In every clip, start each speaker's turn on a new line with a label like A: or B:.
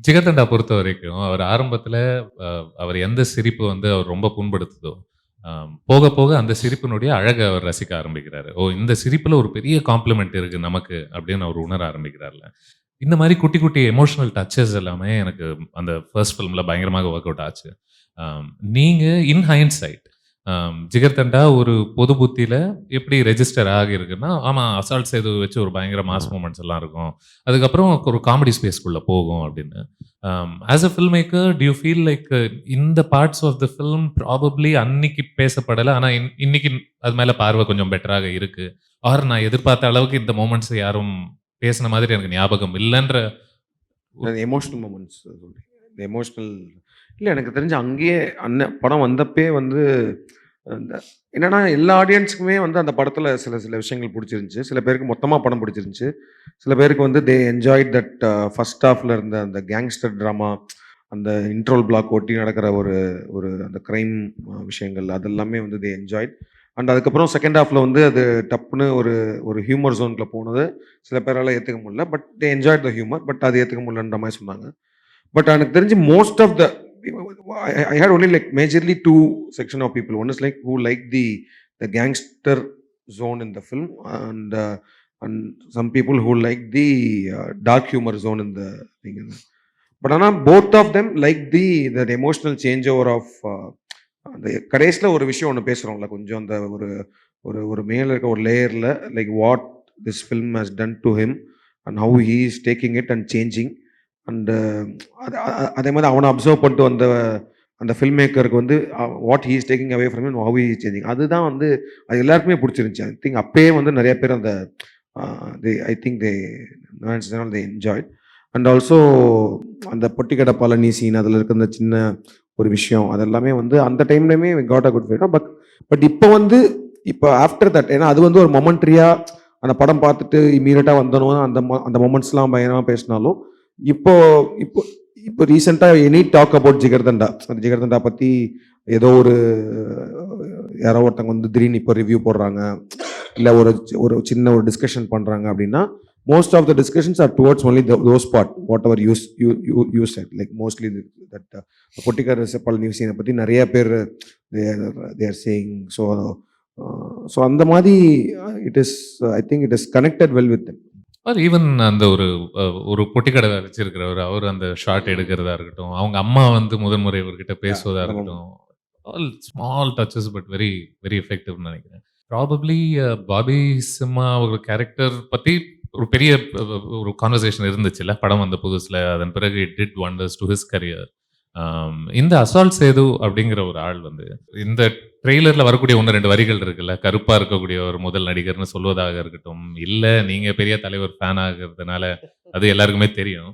A: ஜிகர்தண்டா பொறுத்த வரைக்கும், அவர் ஆரம்பத்தில அவர் எந்த சிரிப்பு வந்து அவர் ரொம்ப புண்படுத்துதோ, போக போக அந்த சிரிப்பினுடைய அழக அவர் ரசிக்க ஆரம்பிக்கிறாரு. ஓ! இந்த சிரிப்புல ஒரு பெரிய காம்ப்ளிமெண்ட் இருக்கு நமக்கு அப்படின்னு அவர் உணர ஆரம்பிக்கிறார்ல. இந்த மாரி குட்டி குட்டி எமோஷனல் டச்சஸ் எல்லாமே எனக்கு அந்த ஃபர்ஸ்ட் ஃபிலிம்ல பயங்கரமாக வொர்க் அவுட் ஆச்சு. நீங்க இன் ஹைண்ட்சைட் ஜிகர்தண்டா ஒரு பொது புத்தியில எப்படி ரெஜிஸ்டர் ஆகியிருக்குன்னா, ஆமா அசால்ட் சேது வச்சு ஒரு பயங்கர மாஸ் மூமெண்ட்ஸ் எல்லாம் இருக்கும். அதுக்கப்புறம் ஒரு காமெடி ஸ்பேஸ்க்குள்ள போகும் அப்படின்னு. As a film maker do you feel like இந்த parts of the film probably அன்னைக்கு பேசப்படல. ஆனா இன்னைக்கு அது மேல பார்வை கொஞ்சம் பெட்டராக இருக்கு. ஆர் நான் எதிர்பார்த்த அளவுக்கு இந்த மொமெண்ட்ஸ் யாரும் பேசின மாதிரி எனக்கு ஞாபகம் இல்லன்ற
B: எமோஷனல் மொமெண்ட்ஸ் எமோஷனல் இல்லை எனக்கு தெரிஞ்சு அங்கேயே படம் வந்தப்பே வந்து அந்த என்னன்னா எல்லா ஆடியன்ஸுக்குமே வந்து அந்த படத்தில் சில சில விஷயங்கள் பிடிச்சிருந்துச்சு. சில பேருக்கு மொத்தமாக படம் பிடிச்சிருந்துச்சு. சில பேருக்கு வந்து தே என்ஜாய்ட் தட் ஃபர்ஸ்ட் ஹாஃப்ல இருந்த அந்த கேங்ஸ்டர் ட்ராமா, அந்த இன்ட்ரோல் பிளாக் ஒட்டி நடக்கிற ஒரு ஒரு அந்த க்ரைம் விஷயங்கள் அதெல்லாமே வந்து தே என்ஜாய்ட். அண்ட் அதுக்கப்புறம் செகண்ட் ஹாஃப்ல வந்து அது டப்புன்னு ஒரு ஒரு ஹியூமர் ஜோனுக்குள்ள போனது சில பேரால் ஏற்றுக்க முடியல. But they enjoyed the humour. But அது ஏற்றுக்க முடியலன்ற மாதிரி சொன்னாங்க. பட் எனக்கு தெரிஞ்சு most of the I had only like majorly two section of people. One is like who like the gangster zone in the film, and some people who like the dark humor zone in the thing. But both of them like the emotional changeover of அந்த கடைசியில் ஒரு விஷயம் ஒன்று பேசுகிறோம்ல, கொஞ்சம் அந்த ஒரு ஒரு ஒரு மேலே இருக்க ஒரு லேயரில் like what this film has done to him and how he is taking it and changing. And அதே மாதிரி அவனை அப்சர்வ் பண்ணிட்டு வந்த அந்த ஃபில்ம் மேக்கருக்கு வந்து what he is taking away from in how he is changing. அதுதான் வந்து அது எல்லாருக்குமே பிடிச்சிருந்துச்சி. ஐ திங்க் அப்பயே வந்து நிறைய பேர் அந்த I think they enjoyed. And also அந்த பொட்டிக்கடை பழனி சீன் அதில் இருக்க அந்த சின்ன ஒரு விஷயம் அதெல்லாமே வந்து அந்த டைம்லையுமே got a good feel. But இப்போ வந்து இப்போ ஆஃப்டர் தட் ஏன்னா அது வந்து ஒரு மொமெண்ட்ரியாக அந்த படம் பார்த்துட்டு இமீடியட்டாக வந்தனும் அந்த மொமெண்ட்ஸ்லாம் பயங்கரமாக பேசினாலும் இப்போ இப்போ இப்போ ரீசெண்டாக எனி டாக் அபவுட் ஜிகர்தண்டா, அந்த ஜிகர்தண்டா பற்றி ஏதோ ஒரு யாரோ ஒருத்தவங்க வந்து திடீர்னு இப்போ ரிவ்யூ போடுறாங்க, இல்லை ஒரு ஒரு சின்ன ஒரு டிஸ்கஷன் பண்ணுறாங்க அப்படின்னா most of the discussions are towards only those part whatever you said, like mostly that particular Palani சீனை பற்றி நிறைய பேர் they are saying so அந்த மாதிரி it is I think it is connected well with them.
A: R even அந்த ஒரு பொட்டிக்கடை வச்சிருக்கிறவர் அவர் அந்த short எடுக்கிறதா இருக்கட்டும், அவங்க அம்மா வந்து முதன்முறை இவர்கிட்ட பேசுவதா இருக்கட்டும், all small touches but very very எஃபெக்டிவ்னு நினைக்கிறேன். ப்ராபப்ளி பாபி சிம்மா ஒரு கேரக்டர் பற்றி ஒரு பெரிய ஒரு கான்வர்சேஷன் இருந்துச்சுல்ல படம் வந்த புதுசில். அதன் பிறகு it did wonders to his career. இந்த அசால்ட் சேது அப்படிங்கிற ஒரு ஆள் வந்து இந்த ட்ரெய்லர்ல வரக்கூடிய 1-2 வரிகள் இருக்குல்ல, கருப்பா இருக்கக்கூடிய ஒரு முதல் நடிகர்னு சொல்வதாக இருக்கட்டும், இல்ல நீங்க பெரிய தலைவர் ஃபேன் ஆகிறதுனால அது எல்லாருக்குமே தெரியும்.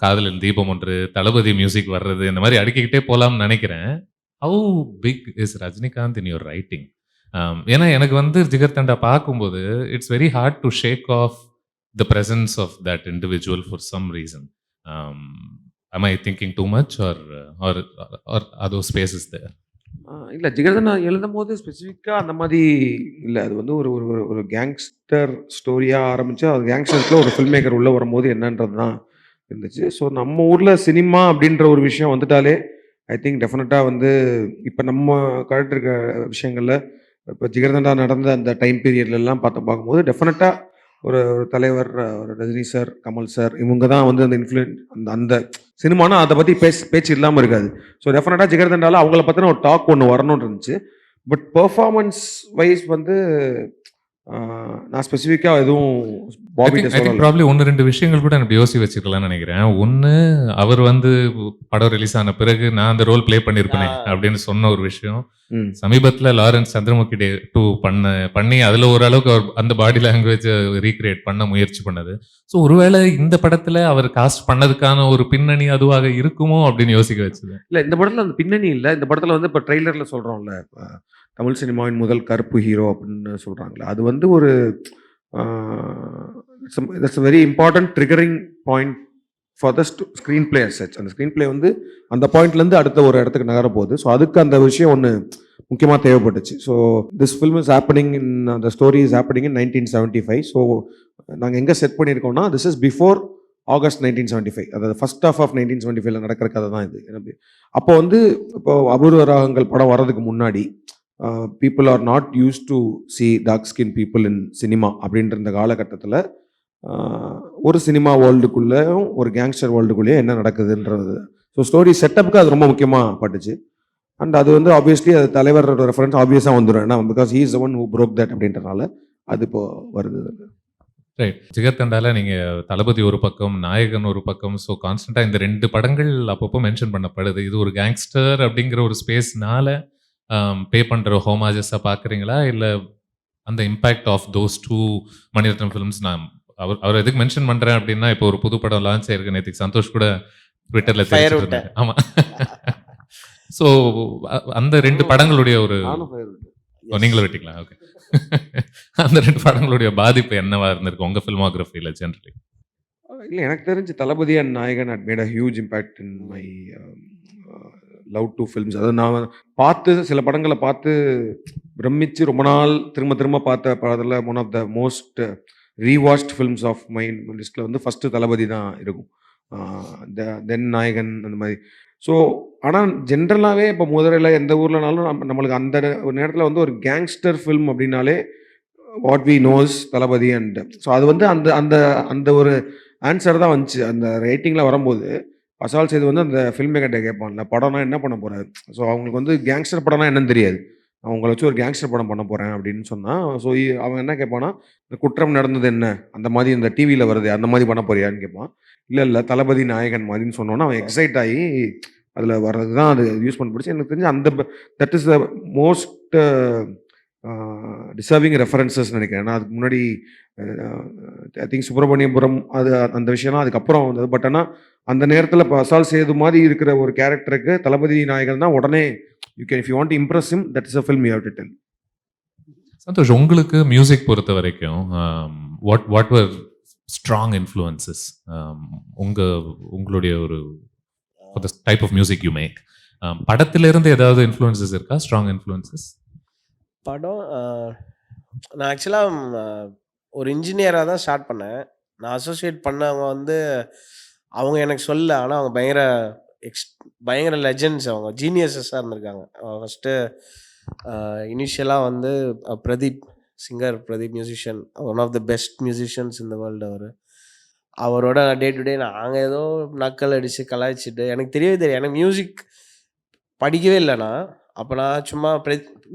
A: காதலின் தீபம் ஒன்று, தளபதி மியூசிக் வர்றது, இந்த மாதிரி அடுக்கிக்கிட்டே போலாம்னு நினைக்கிறேன். How big is Rajinikanth in your writing? ஏன்னா எனக்கு வந்து ஜிகர்தண்டா பார்க்கும்போது it's very hard to shake off the presence of that individual for some reason. am I thinking too much or are those spaces there?
B: இல்லை ஜிகர்தண்டா எழுதும் போது ஸ்பெசிஃபிக்காக அந்த மாதிரி இல்லை. அது வந்து ஒரு ஒரு ஒரு கேங்ஸ்டர் ஸ்டோரியாக ஆரம்பித்து அது கேங்ஸ்டர்ஸில் ஒரு ஃபில்ம் மேக்கர் உள்ளே வரும்போது என்னன்றது தான் இருந்துச்சு. ஸோ நம்ம ஊரில் சினிமா அப்படின்ற ஒரு விஷயம் வந்துட்டாலே ஐ திங்க் டெஃபினட்டாக வந்து இப்போ நம்ம கரெக்ட் இருக்க விஷயங்களில் இப்போ ஜிகர்தண்டா நடந்த அந்த டைம் பீரியட்லலாம் பார்க்கும்போது டெஃபினட்டாக ஒரு தலைவர், ஒரு ரஜினி சார், கமல் சார், இவங்க தான் வந்து அந்த இன்ஃப்ளூயன்ஸ் அந்த சினிமானா அதை பற்றி பேச்சு இல்லாமல் இருக்காது. ஸோ டெஃபினட்டாக ஜிகர்தண்டாவில் அவங்கள பற்றின ஒரு டாக் ஒன்று வரணும்னு இருந்துச்சு. பட் பெர்ஃபார்மன்ஸ் வைஸ் வந்து நான் ஸ்பெசிஃபிக்காக எதுவும்
A: ப்ராப்ளி 1-2 விஷயங்கள் கூட எனக்கு யோசி வச்சுக்கலாம்னு நினைக்கிறேன். ஒன்று, அவர் வந்து படம் ரிலீஸ் ஆன பிறகு நான் அந்த ரோல் பிளே பண்ணியிருப்பேனே அப்படின்னு சொன்ன ஒரு விஷயம். சமீபத்தில் லாரன்ஸ் சந்திரமுகி டே 2 பண்ணி அதில் ஓரளவுக்கு அவர் அந்த பாடி லாங்குவேஜ் ரீக்ரியேட் பண்ண முயற்சி பண்ணது. ஸோ ஒருவேளை இந்த படத்தில் அவர் காஸ்ட் பண்ணதுக்கான ஒரு பின்னணி அதுவாக இருக்குமோ அப்படின்னு யோசிக்க வச்சது.
B: இல்லை இந்த படத்தில் அந்த பின்னணி இல்லை. இந்த படத்தில் வந்து இப்போ ட்ரெய்லரில் சொல்கிறோம்ல, தமிழ் சினிமாவின் முதல் கருப்பு ஹீரோ அப்படின்னு சொல்கிறாங்களே, அது வந்து ஒரு it's very important triggering point for the screenplay as such. அந்த ஸ்க்ரீன் பிளே வந்து அந்த பாயிண்ட்லேருந்து அடுத்த ஒரு இடத்துக்கு நகர போகுது. ஸோ அதுக்கு அந்த விஷயம் ஒன்று முக்கியமாக தேவைப்பட்டுச்சு. So this film is happening in the story is happening in 1975. So நாங்கள் எங்கே செட் பண்ணியிருக்கோம்னா திஸ் இஸ் பிஃபோர் ஆகஸ்ட் 1975, அதாவது ஃபர்ஸ்ட் ஆஃப் 1975 நடக்கிற கதை தான் இது எனக்கு. அப்போ வந்து இப்போ அபூர்வ ராகங்கள் படம் வர்றதுக்கு முன்னாடி people are not use to see dark skin people in cinema அப்படின்ற இந்த காலகட்டத்தில் ஒரு சினிமா வேர்ல்டுக்குள்ளேயும் ஒரு கேங்ஸ்டர் வேர்ல்டுக்குள்ளேயும் என்ன நடக்குதுன்றது. ஸோ ஸ்டோரி செட்டப்புக்கு அது ரொம்ப முக்கியமாக பட்டுச்சு. அண்ட் அது வந்து ஆப்வியஸ்லி அது தலைவரோட ரெஃபரன்ஸ் ஆப்வியஸாக வந்துடும், ஏன்னா because he is the one who broke that அப்படின்றனால அது இப்போ வருது.
A: ரைட். ஜிகர்தண்டால நீங்கள் தளபதி ஒரு பக்கம், நாயகன் ஒரு பக்கம். ஸோ கான்ஸ்டண்ட்டாக இந்த 2 படங்கள் அப்பப்போ மென்ஷன் பண்ணப்படுது. இது ஒரு கேங்ஸ்டர் அப்படிங்கிற ஒரு ஸ்பேஸ்னால பே பண்ணுற ஹோமாஜஸாக பார்க்குறீங்களா, இல்லை அந்த impact of those 2 Mani Ratnam films? நான் அவர் எதுக்கு மென்ஷன் பண்ணுறேன் அப்படின்னா, இப்போ ஒரு புது படம் லான்ச் ஆயிருக்கு. நேற்றுக்கு சந்தோஷ் கூட ட்விட்டரில் தெரிவிச்சிட்டு இருந்தாரு. ஆமாம். ஸோ அந்த 2 படங்களுடைய ஒரு நீங்களும் விட்டீங்களா? ஓகே. அந்த 2 படங்களுடைய பாதிப்பு என்னவா இருந்திருக்கு உங்க ஃபில்மோகிராஃபியில் ஜென்ரலி?
B: இல்லை, எனக்கு தெரிஞ்சு தளபதி அண்ட் நாயகன் had made a huge impact in my love to films. அதாவது நான் பார்த்து சில படங்களை பார்த்து பிரமிச்சு ரொம்ப நாள் திரும்ப திரும்ப பார்த்த படத்தில் one of the most rewatched films of my லிஸ்ட்டில் வந்து ஃபஸ்ட்டு தளபதி தான் இருக்கும். தென் நாயகன் அந்த மாதிரி. ஸோ ஆனால் ஜென்ரலாகவே இப்போ முதல்ல எந்த ஊர்லனாலும் நம்மளுக்கு அந்த ஒரு நேரத்தில் வந்து ஒரு கேங்ஸ்டர் ஃபில்ம் அப்படின்னாலே what we knows Thalapathi and. So அது வந்து அந்த அந்த அந்த ஒரு ஆன்சர் தான் வந்துச்சு அந்த ரேட்டிங்கில் வரும்போது. பசால் செய்து வந்து அந்த ஃபில்ம் மேக்கர்கிட்ட கேட்பான்ல, படம்னா என்ன பண்ண போகிறாரு. ஸோ அவங்களுக்கு வந்து கேங்ஸ்டர் படம்னா என்னன்னு தெரியாது. அவங்கள வச்சு ஒரு கேங்ஸ்டர் படம் பண்ண போகிறேன் அப்படின்னு சொன்னால், ஸோ அவன் என்ன கேட்பான்னா, இந்த குற்றம் நடந்தது என்ன அந்த மாதிரி இந்த டிவியில் வருது அந்த மாதிரி பண்ண போறியான்னு கேட்பான். இல்லை தளபதி நாயகன் மாதிரின்னு சொன்னோன்னா அவன் எக்ஸைட் ஆகி அதில் வர்றது தான் அது யூஸ் பண்ண பிடிச்சி. எனக்கு தெரிஞ்சு அந்த that is the most deserving references நினைக்கிறேன். ஏன்னா அதுக்கு முன்னாடி ஐ திங்க் சுப்பிரமணியபுரம் அது அந்த விஷயம்லாம் அதுக்கப்புறம் வந்தது. பட் ஆனால் அந்த நேரத்தில் பசால் சேது மாதிரி இருக்கிற ஒரு கேரக்டருக்கு தளபதி நாயகன் தான் உடனே you can if you want to impress him that is a film you have to tell.
A: Santhosh, உங்களுக்கு மியூசிக் பொறுத்த வரைக்கும் வாட் வர் ஸ்ட்ராங் இன்ஃப்ளூயன்சஸ் உங்களுடைய ஒரு type of music you make? படத்திலிருந்து ஏதாவது இன்ஃப்ளூயன்சஸ் இருக்கா, ஸ்ட்ராங் இன்ஃப்ளூயன்சஸ்?
C: படம் நான் ஆக்சுவலாக ஒரு இன்ஜினியராக தான் ஸ்டார்ட் பண்ணேன். நான் அசோசியேட் பண்ணவங்க வந்து அவங்க எனக்கு சொல்ல, ஆனால் அவங்க பயங்கர லெஜெண்ட்ஸ், அவங்க ஜீனியஸஸாக இருந்திருக்காங்க. ஃபஸ்ட்டு இனிஷியலாக வந்து Pradeep, singer Pradeep, musician, one of the best musicians இந்த வேர்ல்டு. அவரோட டே டு டே நாங்கள் ஏதோ நக்கல் அடித்து கலாய்ச்சிட்டு, எனக்கு தெரியவே தெரியும், எனக்கு மியூசிக் படிக்கவே இல்லைண்ணா. அப்போ நான் சும்மா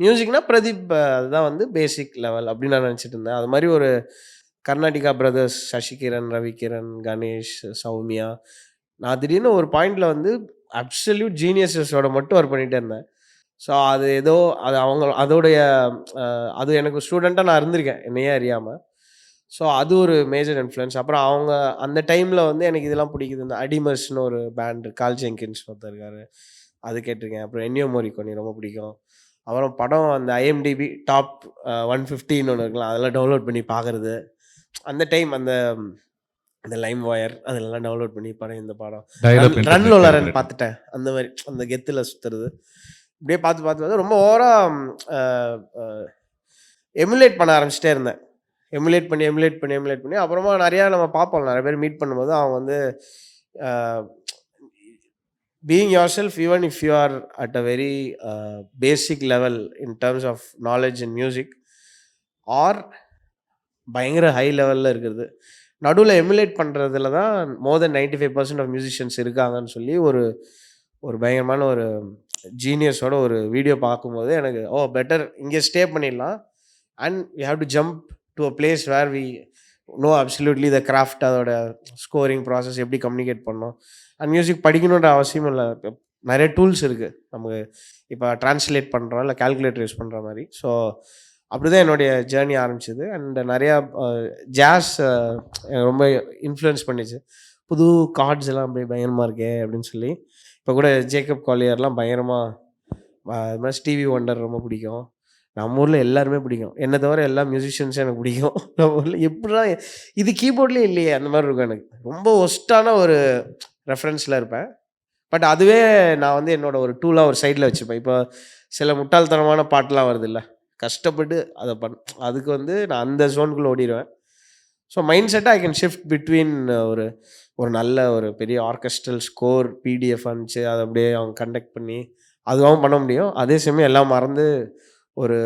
C: மியூசிக்னா பிரதீப் அதுதான் வந்து பேசிக் லெவல் அப்படின்னு நான் நினச்சிட்டு இருந்தேன். அது மாதிரி ஒரு கர்நாடிகா பிரதர்ஸ், சசிகிரண், ரவிகிரண், கணேஷ், சௌமியா, நான் திடீர்னு ஒரு பாயிண்டில் வந்து அப்சல்யூட் ஜீனியஸஸோட மட்டும் ஒர்க் பண்ணிகிட்டே இருந்தேன். ஸோ அது ஏதோ அது அவங்க அதோடைய அது எனக்கு ஸ்டூடெண்ட்டாக நான் இருந்திருக்கேன் என்னையே அறியாமல். ஸோ அது ஒரு மேஜர் இன்ஃப்ளூயன்ஸ். அப்புறம் அவங்க அந்த டைமில் வந்து எனக்கு இதெல்லாம் பிடிக்குது. இந்த அடிமர்ஸ்னு ஒரு பேண்டு, கால் ஜெங்கின்ஸ் ஒருத்தர் இருக்காரு, அது கேட்டிருக்கேன். அப்புறம் என்யோ மோரிகோனி ரொம்ப பிடிக்கும். அப்புறம் படம் அந்த ஐஎம்டிபி டாப் 150 ஒன்று இருக்கலாம், அதெல்லாம் டவுன்லோட் பண்ணி பார்க்குறது. அந்த டைம் அந்த லைம் ஒயர் அதெல்லாம் டவுன்லோட் பண்ணி படம், இந்த படம் ரன் பார்த்துட்டேன். அந்த மாதிரி அந்த கெத்தில் சுற்றுறது இப்படியே பார்த்து ரொம்ப ஓவராக எமுலேட் பண்ண ஆரம்பிச்சிட்டே இருந்தேன். எமுலேட் பண்ணி அப்புறமா நிறையா நம்ம பார்ப்போம், நிறைய பேர் மீட் பண்ணும்போது அவங்க வந்து being yourself, even if you are at a very basic level in terms of knowledge in music, or பயங்கர ஹை லெவலில் இருக்கிறது, நடுவில் எமுலேட் பண்ணுறதுல தான் மோர் தென் 95% ஆஃப் மியூசிஷியன்ஸ் இருக்காங்கன்னு சொல்லி ஒரு பயங்கரமான ஒரு ஜீனியஸோட ஒரு வீடியோ பார்க்கும்போது எனக்கு பெட்டர் இங்கே ஸ்டே பண்ணிடலாம். And we have to jump to a place where we know absolutely the craft, அதோட ஸ்கோரிங் ப்ராசஸ் எப்படி கம்யூனிகேட் பண்ணோம். அண்ட் மியூசிக் படிக்கணுன்ற அவசியம் இல்லை, நிறைய டூல்ஸ் இருக்குது நமக்கு. இப்போ ட்ரான்ஸ்லேட் பண்ணுறோம் இல்லை கால்குலேட்டர் யூஸ் பண்ணுற மாதிரி. ஸோ அப்படி தான் என்னுடைய ஜேர்னி ஆரம்பிச்சிது. அண்ட் நிறையா ஜாஸ் ரொம்ப இன்ஃப்ளூயன்ஸ் பண்ணிச்சு. புது கார்ட்ஸ் எல்லாம் அப்படியே பயங்கரமாக இருக்கே அப்படின்னு சொல்லி. இப்போ கூட ஜேக்கப் காலியர்லாம் பயங்கரமாக, அது மாதிரி ஸ்டீவி ஒண்டர் ரொம்ப பிடிக்கும். நம்ம ஊரில் எல்லாருமே பிடிக்கும், என்னை தவிர எல்லா மியூசிஷியன்ஸும் எனக்கு பிடிக்கும். நம்ம ஊரில் எப்படிலாம் இது கீபோர்ட்லேயே இல்லையே அந்த மாதிரி இருக்கும். எனக்கு ரொம்ப ஒஸ்ட்டான ஒரு ரெஃபரன்ஸில் இருப்பேன். பட் அதுவே நான் வந்து என்னோட ஒரு டூலாக ஒரு சைடில் வச்சுப்பேன். இப்போ சில முட்டாள்தனமான பாட்டெலாம் வருது இல்லை, கஷ்டப்பட்டு அதை அதுக்கு வந்து நான் அந்த ஜோனுக்குள்ளே ஓடிடுவேன். ஸோ மைண்ட் செட்டை ஐ கேன் ஷிஃப்ட் பிட்வீன் ஒரு ஒரு நல்ல ஒரு பெரிய ஆர்கெஸ்ட்ரல் ஸ்கோர் பிடிஎஃப் அனுப்பிச்சு அதை அப்படியே அவங்க கண்டக்ட் பண்ணி அதுவும் பண்ண முடியும். அதே சமயம் எல்லாம் மறந்து ஒரு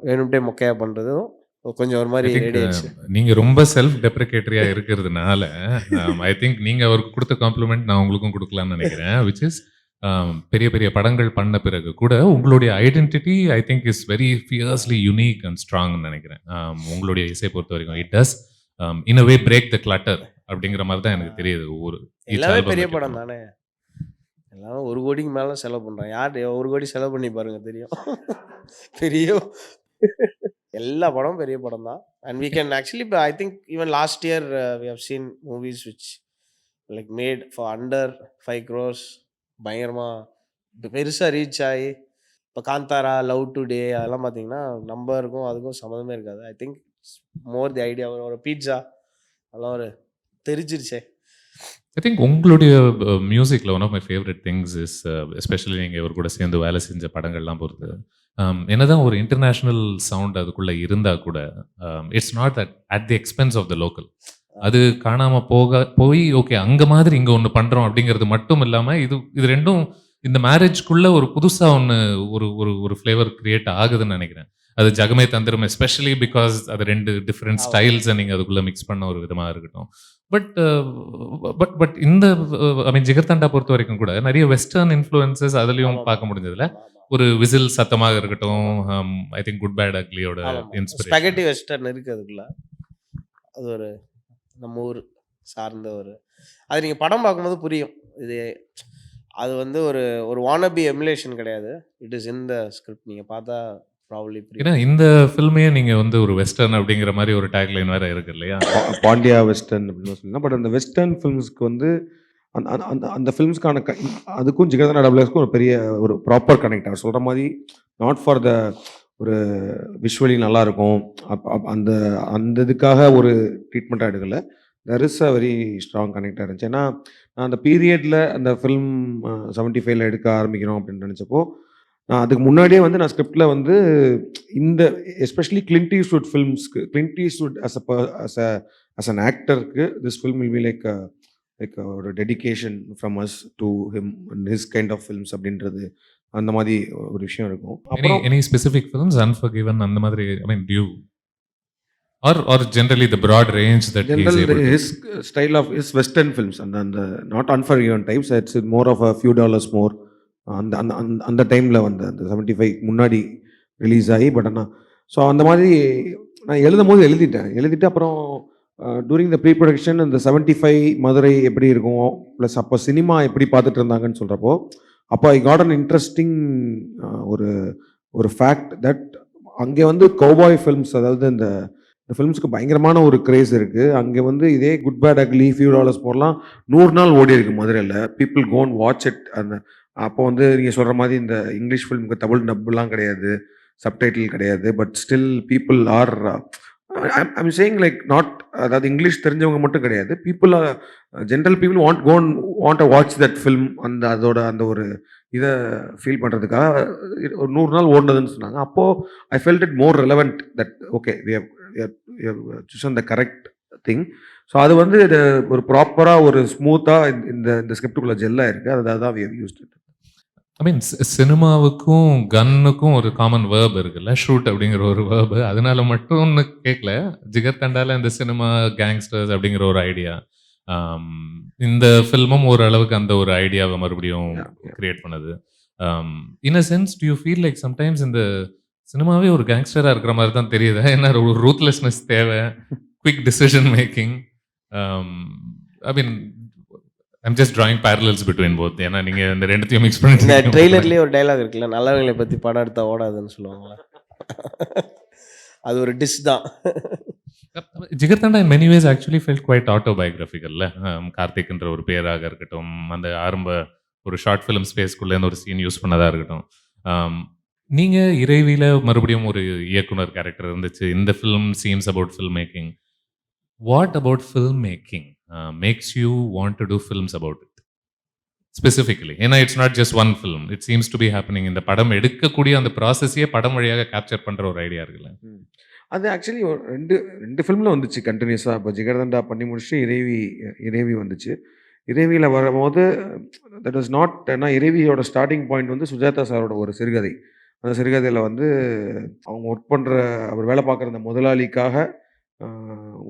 C: வேணும்ட்டே மொக்கையா பண்ணுறதும் கொஞ்சம் ஒரு மாதிரி ரெடி ஆயிடுச்சு.
A: நீங்க ரொம்ப செல்ஃப் டெப்ரிகேட்டரியா இருக்கிறதுனால ஐ திங்க் நீங்க அவருக்கு கொடுத்த காம்ப்ளிமெண்ட் நான் உங்களுக்கும் கொடுக்கலாம்னு நினைக்கிறேன். விச் இஸ் பெரிய பெரிய படங்கள் பண்ண பிறகு கூட உங்களுடைய identity I think is very fearlessly unique and ஸ்ட்ராங்னு நினைக்கிறேன். உங்களுடைய இசை பொறுத்த வரைக்கும் it does in a way break the clutter அப்படிங்கிற மாதிரி தான் எனக்கு தெரியுது.
C: எல்லாமே பெரிய படம் தானே, எல்லாமே 1 கோடிக்கு மேலே செலவு பண்ணுறான். யார் 1 கோடி செலவு பண்ணி பாருங்க தெரியும். பெரிய எல்லா படமும் பெரிய படம் தான். And we can actually I think even last year we have seen movies which like made for under 5 crores பயங்கரமா பெருசாக ரீச் ஆகி இப்போ காந்தாரா, லவ் டுடே அதெல்லாம் பார்த்தீங்கன்னா நம்பருக்கும் அதுக்கும் சம்மந்தமே இருக்காது. I think more the idea ஒரு பீட்சா அதெல்லாம் ஒரு தெரிஞ்சிருச்சே.
A: ஐ திங்க் உங்களுடைய மியூசிக்கில் one of my favourite things is especially நீங்கள் இவர் கூட சேர்ந்து வேலை செஞ்ச படங்கள்லாம் பொறுத்து என்னதான் ஒரு இன்டர்நேஷ்னல் சவுண்ட் அதுக்குள்ளே இருந்தால் கூட it's not that at the expense of the local. அது காணாமல் போய் ஓகே அங்கே மாதிரி இங்கே ஒன்று பண்ணுறோம் அப்படிங்கிறது மட்டும் இல்லாமல் இது ரெண்டும் இந்த மேரேஜ்க்குள்ளே ஒரு புதுசாக ஒன்று ஒரு ஃப்ளேவர் கிரியேட் ஆகுதுன்னு நினைக்கிறேன். அது ஜகமே தந்திரம் எஸ்பெஷலி பிகாஸ் அது 2 டிஃப்ரெண்ட் ஸ்டைல்ஸை நீங்கள் அதுக்குள்ளே மிக்ஸ் பண்ண ஒரு விதமாக இருக்கட்டும். பட் இந்த ஐ மீன் ஜிகர்தண்டா பொறுத்த வரைக்கும் கூட நிறைய வெஸ்டர்ன் இன்ஃப்ளூயன்சஸ் அதுலேயும் பார்க்க முடிஞ்சதுல. ஒரு விசில் சத்தமாக இருக்கட்டும், ஐ திங்க் குட் பேட் அக்லியோட இன்ஸ்பிரேஷன்
C: ஸ்பெகட்டி வெஸ்டர்ன் இருக்குது அதுக்குள்ள. அது ஒரு நம்ம ஊர் சார்ந்த ஒரு அது நீங்கள் படம் பார்க்கும்போது புரியும். அது வந்து ஒரு வானபி எமுலேஷன் கிடையாது. It is in the script. நீங்கள் பார்த்தா ப்ராபப்லி புரியும்.
A: ஏன்னா இந்த ஃபில்மே நீங்கள் வந்து ஒரு வெஸ்டர்ன் அப்படிங்கிற மாதிரி ஒரு டேக்லைன் வேறு இருக்கு இல்லையா,
B: பாண்டியா வெஸ்டர்ன் அப்படின்னு சொல்லலாம். பட் அந்த வெஸ்டர்ன் ஃபிலிம்ஸ்க்கு வந்து அந்த ஃபிலிம்ஸ்க்கான அதுக்கும் ஜிகர்தண்டா டபுள் எக்ஸ்க்கும் ஒரு பெரிய ஒரு ப்ராப்பர் கனெக்ட். அவர் சொல்கிற மாதிரி நாட் ஃபார் த ஒரு விஷுவலி நல்லாயிருக்கும் அந்த இதுக்காக ஒரு ட்ரீட்மெண்ட்டாக எடுக்கலை. There is a very strong கனெக்டாக இருந்துச்சு. ஏன்னா நான் அந்த பீரியடில் அந்த ஃபிலிம் 75 எடுக்க ஆரம்பிக்கிறோம் அப்படின்னு நினச்சப்போ நான் அதுக்கு முன்னாடியே வந்து நான் ஸ்கிரிப்டில் வந்து இந்த எஸ்பெஷலி கிளின்ட் ஈஸ்ட்வுட் ஃபிலிம்ஸ்க்கு கிளின்ட் ஈஸ்ட்வுட் அஸ் அன் ஆக்டருக்கு this film will be like ஒரு dedication from us to him and his kind of films அப்படின்றது அந்த மாதிரி ஒரு விஷயம் இருக்கும்.
A: அப்புறம் எனி ஸ்பெசிஃபிக் ஃபிலிம்ஸ் அன்ஃபர்கிவன் அந்த மாதிரி ஐ மீன் due or generally the broad range that he is able to
B: his style of his western films and not unforgiven types, it's more of a few dollars more அந்த டைமில் வந்து அந்த 75 முன்னாடி release ஆகி. But ஆனால் so அந்த மாதிரி நான் எழுதிட்டு அப்புறம் டூரிங் த ப்ரீ ப்ரொடக்ஷன் இந்த 75 மதுரை எப்படி இருக்கும் ப்ளஸ் அப்போ சினிமா எப்படி பார்த்துட்டு இருந்தாங்கன்னு சொல்கிறப்போ அப்போ ஐ காட் அன் இன்ட்ரெஸ்டிங் ஒரு ஃபேக்ட் தட் அங்கே வந்து கௌபாய் ஃபில்ம்ஸ், அதாவது இந்த ஃபிலிம்ஸ்க்கு பயங்கரமான ஒரு கிரேஸ் இருக்குது. அங்கே வந்து இதே good bad ugly, few dollars போடலாம் 100 நாள் ஓடி இருக்கு மதுரையில். People go and watch it. அந்த அப்போ வந்து நீங்கள் சொல்கிற மாதிரி இந்த இங்கிலீஷ் ஃபிலிமுக்கு தமிழ் டப்புலாம் கிடையாது, சப்டைட்டில் கிடையாது. But still people or I'm saying like not, அதாவது இங்கிலீஷ் தெரிஞ்சவங்க மட்டும் கிடையாது, people general people want a watch that film. அதோட அந்த ஒரு இதை ஃபீல் பண்ணுறதுக்காக ஒரு 100 நாள் ஓடுனதுன்னு சொன்னாங்க. அப்போது I felt it more relevant that okay we have chosen the correct thing. ஸோ அது வந்து ஒரு ப்ராப்பராக ஒரு ஸ்மூத்தாக இந்த ஸ்கிரிப்டுக்குள்ள ஜெல்லாக இருக்குது. அதுதான் we have used it.
A: ஐ மீன் சினிமாவுக்கும் கன்னுக்கும் ஒரு காமன் வேர்ப் இருக்குல்ல, ஷூட் அப்படிங்கிற ஒரு வேர்பு. அதனால மட்டும்னு கேட்கல, ஜிகர்தண்டால இந்த சினிமா கேங்ஸ்டர்ஸ் அப்படிங்கிற ஒரு ஐடியா, இந்த ஃபில்மும் ஓரளவுக்கு அந்த ஒரு ஐடியாவை மறுபடியும் கிரியேட் பண்ணுது. In a sense do you feel like sometimes இந்த சினிமாவே ஒரு கேங்ஸ்டராக இருக்கிற மாதிரி தான் தெரியுது. ஏன்னா ஒரு ரூத்லெஸ்னஸ் தேவை, quick decision making. I mean I'm just drawing parallels between both. ஏன்னா நீங்கள் இந்த ரெண்டுத்தையும் மிக்ஸ் பண்ணி
C: இந்த ட்ரெய்லர்லேயே ஒரு டைலாக் இருக்குல்ல, நல்லவங்களை பற்றி படம் எடுத்தா ஓடாதுன்னு சொல்லுவாங்களா, அது ஒரு டிஷ் தான்.
A: Jigarthanda in many ways actually felt quite ஆட்டோபயோகிராஃபிக்கல்ல. கார்த்திக்ன்ற ஒரு பேராக இருக்கட்டும், அந்த ஆரம்ப ஒரு ஷார்ட் ஃபிலிம் ஸ்பேஸ்க்குள்ளேருந்து ஒரு சீன் யூஸ் பண்ணதாக இருக்கட்டும். நீங்கள் இறைவியில் மறுபடியும் ஒரு இயக்குனர் கேரக்டர் இருந்துச்சு. இந்த film seems about film making. What about film making makes you want to do films about it specifically? ஏன்னா it's not just one film, it seems to be happening. இந்த படம் எடுக்கக்கூடிய அந்த ப்ராசஸையே படம் வழியாக கேப்சர் பண்ணுற ஒரு ஐடியா இருக்குல்ல.
B: அது ஆக்சுவலி ஒரு 2 ஃபிலிமில் வந்துச்சு கண்டினியூஸாக. இப்போ ஜிகர்தண்டா பண்ணி முடிச்சுட்டு இறைவி வந்துச்சு. இறைவியில் வரும்போது தட் வாஸ் நாட், ஏன்னா இறைவியோட ஸ்டார்டிங் பாயிண்ட் வந்து சுஜாதா சாரோட ஒரு சிறுகதை. அந்த சிறுகதையில் வந்து அவங்க ஒர்க் பண்ணுற, அவர் வேலை பார்க்குற அந்த முதலாளிக்காக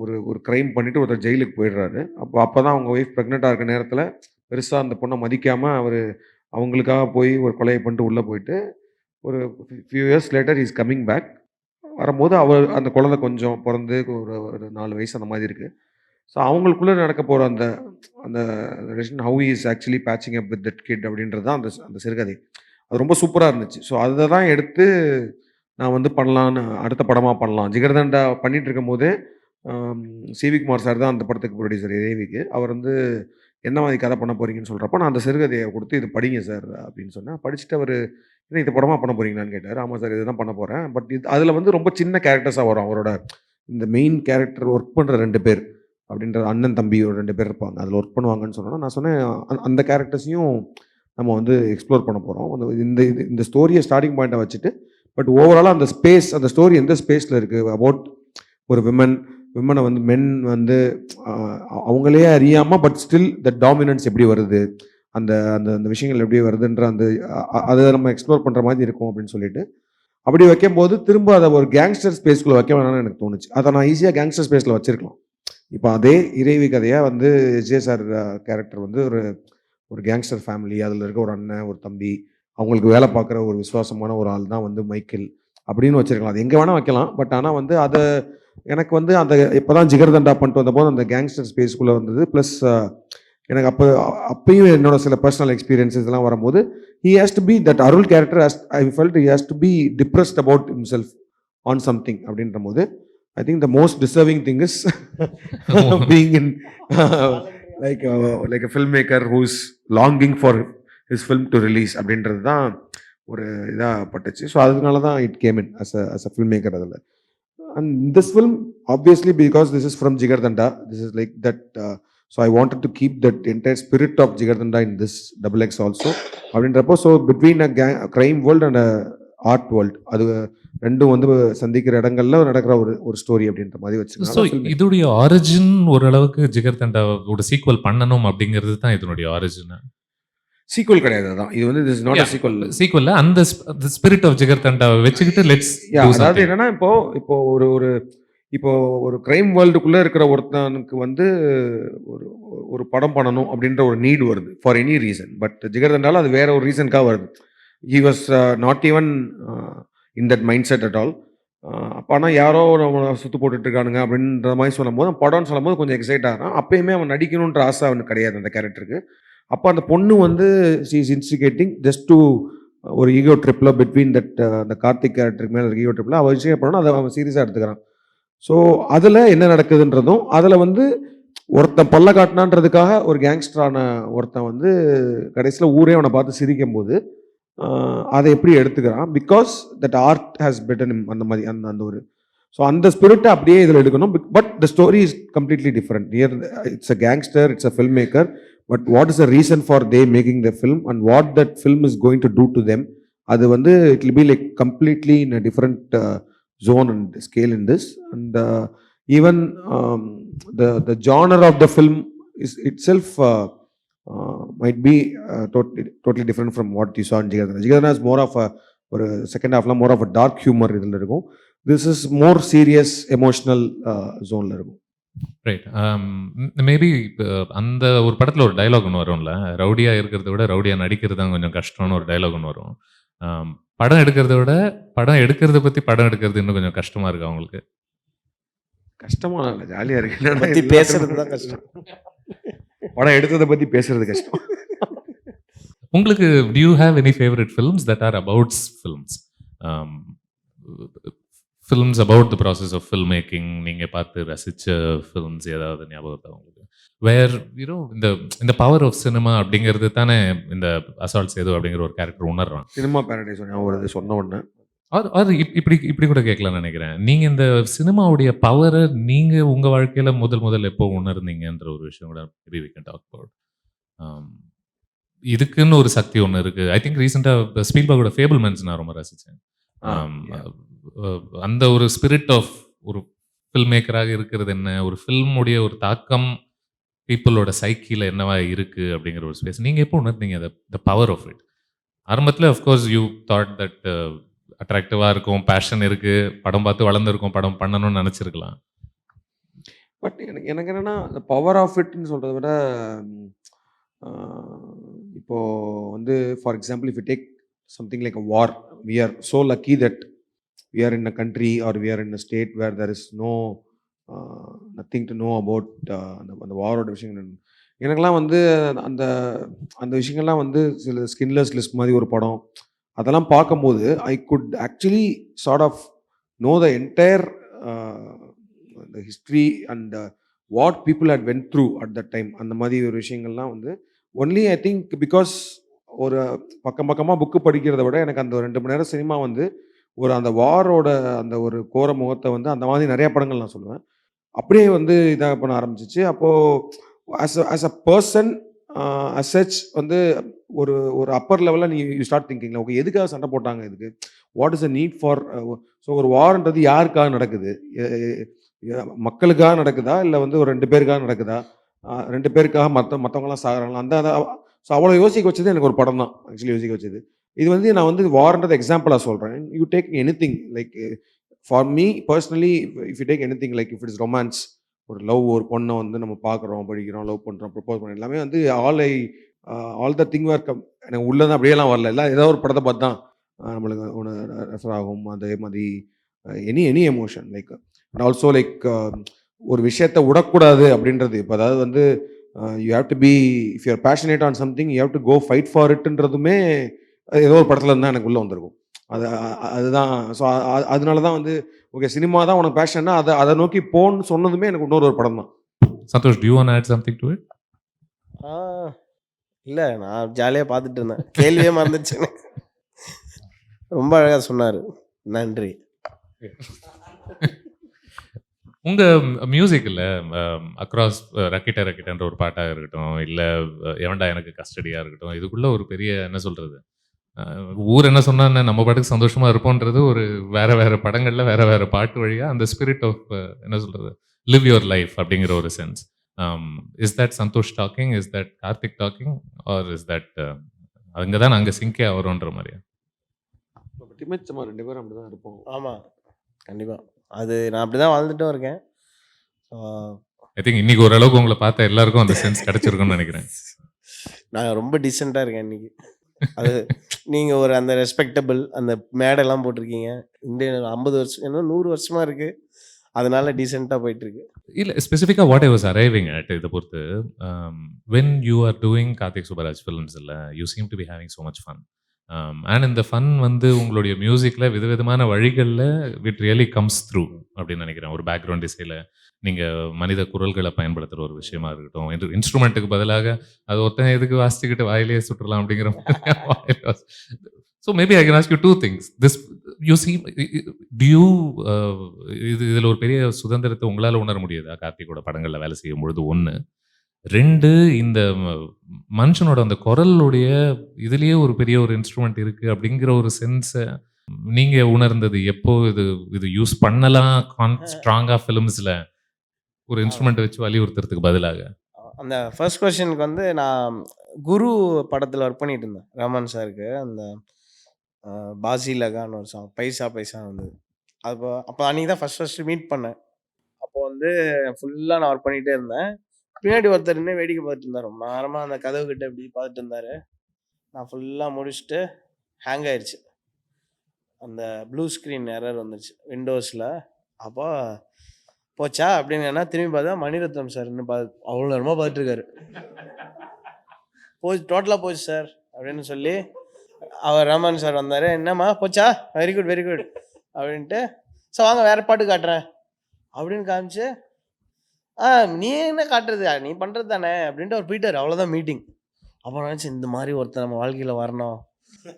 B: ஒரு ஒரு க்ரைம் பண்ணிவிட்டு ஒருத்தர் ஜெயிலுக்கு போயிடுறாரு. அப்போ தான் அவங்க ஒய்ஃப் ப்ரெக்னெண்ட்டாக இருக்க நேரத்தில் பெருசாக அந்த பொண்ணை மதிக்காமல் அவர் அவங்களுக்காக போய் ஒரு கொலையை பண்ணிட்டு உள்ளே போயிட்டு ஒரு few years later is coming back. வரும்போது அந்த குழந்தை கொஞ்சம் பிறந்து ஒரு 4 வயசு அந்த மாதிரி இருக்குது. ஸோ அவங்களுக்குள்ளே நடக்க போகிற அந்த அந்த relation, how is actually patching up with that kid அப்படின்றது தான் அந்த அந்த சிறுகதை. அது ரொம்ப சூப்பராக இருந்துச்சு. ஸோ அதை தான் எடுத்து நான் வந்து பண்ணலான்னு, அடுத்த படமாக பண்ணலாம். ஜிகர்தண்டா பண்ணிட்டு இருக்கும்போதே சிவி குமார் சார் தான் அந்த படத்துக்கு ப்ரொடியூசர் இறைவிக்கு. அவர் வந்து என்ன மாதிரி கதை பண்ண போகிறீங்கன்னு சொல்கிறப்ப நான் அந்த சிறுகதையை கொடுத்து இது படிங்க சார் அப்படின்னு சொன்னேன். படிச்சுட்டு அவர் என்ன இது படமாக பண்ண போகிறீங்களான்னு கேட்டார். ஆமாம் சார், இதுதான் பண்ண போகிறேன். பட் அதில் வந்து ரொம்ப சின்ன கேரக்டர்ஸாக வரும். அவரோட இந்த மெயின் கேரக்டர் ஒர்க் பண்ணுற 2 பேர் அப்படின்ற அண்ணன் தம்பி ஒரு 2 பேர் இருப்பாங்க. அதில் ஒர்க் பண்ணுவாங்கன்னு சொன்னோன்னா நான் சொன்னேன் அந்த கேரக்டர்ஸையும் நம்ம வந்து எக்ஸ்ப்ளோர் பண்ண போகிறோம். இந்த ஸ்டோரியை ஸ்டார்டிங் பாயிண்ட்டை வச்சுட்டு, பட் ஓவராலாக அந்த ஸ்பேஸ், அந்த ஸ்டோரி எந்த ஸ்பேஸில் இருக்குது, அபவுட் ஒரு விமனை வந்து மென் வந்து அவங்களே அறியாமல் பட் ஸ்டில் த டாமினன்ஸ் எப்படி வருது, அந்த அந்த அந்த விஷயங்கள் எப்படி வருதுன்ற அந்த அதை நம்ம எக்ஸ்ப்ளோர் பண்ணுற மாதிரி இருக்கும் அப்படின்னு சொல்லிட்டு அப்படி வைக்கும்போது திரும்ப அதை ஒரு கேங்ஸ்டர் ஸ்பேஸ்க்குள்ளே வைக்க வேணாம்னு எனக்கு தோணுச்சு. அதை நான் ஈஸியாக கேங்ஸ்டர் ஸ்பேஸில் வச்சிருக்கலாம். இப்போ அதே இறைவி கதையாக வந்து எஸ்ஜே சார் கேரக்டர் வந்து ஒரு கேங்ஸ்டர் ஃபேமிலி, அதில் இருக்க ஒரு அண்ணன் ஒரு தம்பி, அவங்களுக்கு வேலை பார்க்குற ஒரு விசுவாசமான ஒரு ஆள் தான் வந்து மைக்கேல் அப்படின்னு வச்சிருக்கலாம். அது எங்கே வேணால் வைக்கலாம். பட் ஆனால் வந்து அதை எனக்கு வந்து அந்த இப்போ தான் ஜிகர்தண்டா பண்ணிட்டு வந்தபோது அந்த கேங்ஸ்டர் ஸ்பேஸ்க்குள்ளே வந்தது. ப்ளஸ் எனக்கு அப்பயும் என்னோட சில பர்சனல் எக்ஸ்பீரியன்ஸஸ் எல்லாம் வரும்போது he has to be that Arul character, I felt he has to be depressed about himself on something அப்படின்ற போது I think the most deserving thing is being in like a filmmaker who's longing for his film to release அப்படின்றது தான் ஒரு இதாக பட்டுச்சு. So அதனால தான் it came in as a filmmaker அதில். And this film obviously because this is from Jigarthanda, this is like that so I wanted to keep that entire spirit of Jigarthanda in this double X also அப்படின்றப்போ, so between a crime world and a art world, அது ரெண்டும் வந்து சந்திக்கிற இடங்கள்ல நடக்கிற ஒரு story அப்படின்ற மாதிரி வச்சுருக்காங்க.
A: ஸோ இதோடைய ஆரிஜின் ஓரளவுக்கு ஜிகர்தண்டாவோட சீக்வல் பண்ணணும் அப்படிங்கிறது தான் இதனுடைய ஆரிஜின்.
B: சீக்வல் கிடையாது. அதான் இது வந்து திஸ் நாட் அ சீக்வல்.
A: சீக்வல்ல அந்த ஸ்பிரிட் ஆஃப் ஜிகர்தண்டாவை வச்சுக்கிட்டு லெட்ஸ்
B: அதாவது என்னன்னா இப்போ ஒரு கிரைம் வேர்ல்டுக்குள்ளே இருக்கிற ஒருத்தனுக்கு வந்து ஒரு படம் பண்ணணும் அப்படின்ற ஒரு நீட் வருது ஃபார் எனி ரீசன். பட் ஜிகர்தண்டால அது வேற ஒரு ரீசனுக்காக வருது. He was not even in that mind set at all. அப்போ ஆனால் யாரோ நம்ம சுற்று போட்டுட்ருக்கானுங்க அப்படின்ற மாதிரி சொல்லும்போது, படம்னு சொல்லும்போது கொஞ்சம் எக்ஸைட் ஆகிறான். அப்பயுமே அவன் நடிக்கணுன்ற ஆசை அவனுக்கு கிடையாது அந்த கேரக்டருக்கு. அப்போ அந்த பொண்ணு வந்து she is instigating just to ஒரு ஈகோ ட்ரிப்பில் பிட்வீன் தட் அந்த கார்த்திக் கேரக்டருக்கு மேலே ஈகோ ட்ரிப்பில் அவன் விஷயம் பண்ணணும், அதை அவன் சீரியஸாக எடுத்துக்கிறான். ஸோ அதில் என்ன நடக்குதுன்றதும், அதில் வந்து ஒருத்தன் பல்ல காட்டினான்றதுக்காக ஒரு கேங்ஸ்டரான ஒருத்தன் வந்து கடைசியில் ஊரே அவனை பார்த்து சிரிக்கும் போது அதை எப்படி எடுத்துக்கிறான், பிகாஸ் தட் ஆர்ட் ஹேஸ் பெட்டன் அந்த மாதிரி அந்த ஒரு ஸோ அந்த ஸ்பிரிட்டை அப்படியே இதில் எடுக்கணும். But the story is completely different. Near it's a gangster, it's a film maker, but what is the reason for they making the film and what that film is going to do to them. அது வந்து it will be like completely in a different zone and scale in this, and even the genre of the film is itself might be totally different from what you saw in Jigarthanda. Jigarthanda is more of a or second half la more of a dark humor idhula irukum. This is more serious emotional zone la irukum.
A: Right. Maybe அந்த ஒரு படத்தில் ஒரு dialogue ஒன்று வரும்ல, ரவுடியா இருக்கிறத விட ரவுடியா நடிக்கிறது தான் கொஞ்சம் கஷ்டம்னு ஒரு டைலாக் ஒன்று வரும். படம் எடுக்கிறத விட படம் எடுக்கிறத பற்றி படம் எடுக்கிறது இன்னும் கொஞ்சம் கஷ்டமா இருக்கு அவங்களுக்கு.
B: கஷ்டமா இல்லை, ஜாலியாக இருக்கு.
C: பற்றி பேசுறது தான் கஷ்டம்.
B: படம் எடுத்ததை பற்றி பேசுறது கஷ்டம்.
A: உங்களுக்கு do you have any favorite films that are about films? Films about the process of filmmaking, நீங்க பார்த்து ரசிச்ச films ஏதாவது ஞாபகம் இருக்கா உங்களுக்கு? Where you know இந்த பவர் ஆஃப் சினிமா அப்படிங்கிறது தானே இந்த அசால்ட் சேது அப்படிங்கிற ஒரு கேரக்டர் உணர்றான்.
B: சினிமா பேரடைஸ் ஒரு சொன்ன உடனே
A: அது இப்படி கூட கேட்கலாம்னு நினைக்கிறேன். நீங்க இந்த சினிமாவுடைய பவரை நீங்க உங்க வாழ்க்கையில முதல் எப்போ உணர்ந்தீங்கன்ற ஒரு விஷயம் கூட maybe we can talk about. இதுக்குன்னு ஒரு சக்தி ஒன்று இருக்கு. ஐ திங்க் ரீசெண்டாக ஸ்பீல்பர்கோட ஃபேபிள்மென்ஸ் நான் ரொம்ப ரசித்தேன். அந்த ஒரு ஸ்பிரிட் ஆஃப் ஒரு ஃபில்ம் மேக்கராக இருக்கிறது என்ன? ஒரு ஃபில்முடைய ஒரு தாக்கம் பீப்பிளோட சைக்கில என்னவா இருக்கு அப்படிங்கிற ஒரு ஸ்பேஸ். நீங்க எப்போ உணர்ந்தீங்க த பவர் ஆஃப் இட்? ஆரம்பத்துல of course you thought that அட்ராக்டிவா இருக்கும், பேஷன் இருக்கு, படம் பார்த்து வளர்ந்துருக்கோம், படம் பண்ணணும்னு நெனச்சிருக்கலாம்.
B: பட் எனக்கு எனக்கு என்னன்னா, அந்த பவர் ஆஃப் இட்ன்னு சொல்றத விட, ம் ஆ இப்போ வந்து for example if you take something like a war, we are so lucky that we are in a country or we are in a state where there is no nothing to know about அந்த அந்த வாரோட விஷயங்கள். எனக்கெல்லாம் வந்து அந்த அந்த விஷயங்கள்லாம் வந்து சில ஸ்கின்லெஸ் லிஸ்ட் மாதிரி ஒரு படம், அதெல்லாம் பார்க்கும்போது I could actually sort of know the entire the history and what people had went through at that time. அந்த மாதிரி ஒரு விஷயங்கள்லாம் வந்து ஒன்லி ஐ திங்க் பிகாஸ் ஒரு பக்கம் பக்கமாக புக்கு படிக்கிறத விட எனக்கு அந்த 2 மணி நேரம் சினிமா வந்து ஒரு அந்த வாரோட அந்த ஒரு கோர முகத்தை வந்து அந்த மாதிரி நிறைய படங்கள் நான் சொல்லுவேன் அப்படியே வந்து இதாக பண்ண ஆரம்பிச்சிச்சு. அப்போது as a person as such வந்து ஒரு ஒரு அப்பர் லெவலில் நீ யூ ஸ்டார்ட் திங்கிங்ல ஓகே எதுக்காக சண்டை போட்டாங்க, இதுக்கு what is a need for. So ஒரு வார்ன்றது யாருக்காக நடக்குது, மக்களுக்காக நடக்குதா இல்லை வந்து ஒரு 2 பேருக்காக நடக்குதா, 2 பேருக்காக மற்றவங்களாம் சாகுறாங்களா, அந்த ஸோ அவ்வளோ யோசிக்க வச்சது எனக்கு ஒரு படம் தான் ஆக்சுவலி யோசிக்க வச்சது. இது வந்து நான் வந்து வார்ன்றது எக்ஸாம்பிளாக சொல்கிறேன். You take any thing like for me personally if you take any thing like if it's romance, ஒரு லவ், ஒரு பொண்ணை வந்து நம்ம பார்க்குறோம், படிக்கிறோம், லவ் பண்ணுறோம், ப்ரப்போஸ் பண்ணுறோம், எல்லாமே வந்து ஆல் த திங் ஒர்க் எனக்கு உள்ளதான் அப்படியெல்லாம் வரல. எல்லாம் ஏதோ ஒரு படத்தை பார்த்து தான் நம்மளுக்கு ஒன்று ரெஃபர் ஆகும். அதே மாதிரி any emotion like and also like ஒரு விஷயத்தை விடக்கூடாது அப்படின்றது. இப்போ அதாவது வந்து you have to be if you're passionate on something you have to go fight for இட்ன்றதுமே ஏதோ ஒரு படத்தில் இருந்தால் எனக்கு உள்ளே வந்திருக்கும். அதுதான். ஸோ அதனால தான் வந்து ஓகே சினிமா தான் உனக்கு பேஷன்னா அதை நோக்கி போன்னு சொன்னதுமே எனக்கு இன்னொரு ஒரு படம் தான்.
A: Santhosh, do you want to add something to it?
C: இல்லை, நான் ஜாலியாக பார்த்துட்டு இருந்தேன், கேள்வியே மறந்துச்சு எனக்கு. ரொம்ப அழகாக சொன்னார், நன்றி.
A: உங்க மியூசிக்கில் அக்ராஸ் ரக்கிட்ட ரக்கிட்டன்ற ஒரு பாட்டாக இருக்கட்டும், இல்லை எவன்டா எனக்கு கஸ்டடியாக இருக்கட்டும், இதுக்குள்ள ஒரு பெரிய என்ன சொல்றது, ஊர் என்ன சொன்னா நம்ம பாட்டுக்கு சந்தோஷமா இருப்போன்றது ஒரு வேற வேற படங்கள்ல வேற வேற பாட்டு வழியா அந்த ஸ்பிரிட் ஆஃப் என்ன சொல்றது, லிவ் யுவர் லைஃப் அப்படிங்கிற ஒரு sense. Is that Santhosh talking, is that Karthik talking, or is that அங்கே தான் நாங்கள் சிங்கே ஆகிறோன்ற மாதிரியா?
B: டிமெச்சமா 2 பேரும் அப்படி தான் இருப்போம்.
C: ஆமாம், கண்டிப்பாக. அது நான் அப்படி தான் வாழ்ந்துட்டும் இருக்கேன்.
A: ஐ திங்க் இன்னைக்கு ஓரளவுக்கு உங்களை பார்த்தா எல்லாருக்கும் அந்த சென்ஸ் கிடைச்சிருக்கும்னு நினைக்கிறேன்.
C: நான் ரொம்ப டீசெண்டாக இருக்கேன் இன்னைக்கு. அது நீங்கள் ஒரு அந்த ரெஸ்பெக்டபிள் அந்த மேடெல்லாம் போட்டிருக்கீங்க. இந்த 50 வருஷம் இன்னும் 100 வருஷமாக இருக்குது, அதனால டீசெண்டாக போயிட்டுருக்கு.
A: இல்லை, ஸ்பெசிஃபிக்காக what I was arriving at இதை பொறுத்து, when you are doing Karthik Subbaraj films இல்லை, you seem to be having so much fun. And இந்த ஃபன் வந்து உங்களுடைய மியூசிக்கில் விதவிதமான வழிகளில் இட் ரியலி கம்ஸ் த்ரூ அப்படின்னு நினைக்கிறேன். ஒரு பேக்ரவுண்ட் இசையில் நீங்கள் மனித குரல்களை பயன்படுத்துகிற ஒரு விஷயமா இருக்கட்டும், இன்ஸ்ட்ருமெண்ட்டுக்கு பதிலாக அது ஒருத்தன் எதுக்கு வாசிச்சுக்கிட்டு வாயிலேயே சுற்றலாம் அப்படிங்கிற மாதிரி. So maybe I can ask you 2 things. You see due இதில் ஒரு பெரிய சுதந்திரத்தை உங்களால் உணர முடியுதா கார்த்திகோட படங்களில் வேலை செய்யும் பொழுது? 1. 2, இந்த மனுஷனோட அந்த குரலுடைய இதுலயே ஒரு பெரிய ஒரு இன்ஸ்ட்ருமெண்ட் இருக்கு அப்படிங்கிற ஒரு சென்ஸை நீங்க உணர்ந்தது எப்போ? இது யூஸ் பண்ணலாம் ஸ்ட்ராங்கா ஃபிலிம்ஸ்ல ஒரு இன்ஸ்ட்ருமெண்ட் வச்சு வலியுறுத்துறதுக்கு பதிலாக.
C: அந்த ஃபர்ஸ்ட் கொஸ்டினுக்கு வந்து நான் குரு படத்தில் ஒர்க் பண்ணிட்டு இருந்தேன், ரமன் சாருக்கு. அந்த பாசி லகான்னு ஒரு சாங், பைசா பைசா வந்தது. அப்போ அன்றைக்கி தான் ஃபஸ்ட்டு மீட் பண்ணேன். அப்போ வந்து ஃபுல்லாக நான் ஒர்க் பண்ணிகிட்டே இருந்தேன். பின்னாடி ஒருத்தர் இன்னும் வேடிக்கை பார்த்துட்டு இருந்தார், ரொம்ப நேரமாக அந்த கதவு கிட்ட இப்படி பார்த்துட்டு இருந்தார். நான் ஃபுல்லாக முடிச்சுட்டு ஹேங் ஆயிடுச்சு, அந்த ப்ளூ ஸ்க்ரீன் எரர் வந்துருச்சு விண்டோஸில். அப்போ போச்சா அப்படின்னு என்ன திரும்பி பார்த்தா மணிரத்னம் சார் இன்னும் அவ்வளோ நேரமாக பார்த்துட்ருக்காரு. போச்சு, டோட்டலாக போச்சு சார் அப்படின்னு சொல்லி அவர் ரமன் சார் வந்தார். என்னம்மா போச்சா, வெரி குட் வெரி குட் அப்படின்ட்டு, ஸோ வாங்க வேறு பாட்டு காட்டுறேன் அப்படின்னு காமிச்சு, நீ என்ன காட்டுறது, நீ பண்ணுறது தானே அப்படின்ட்டு அவர் போயிட்டார். அவ்வளோதான் மீட்டிங். அப்போ நினச்சி இந்த மாதிரி ஒருத்தர் நம்ம வாழ்க்கையில் வரணும்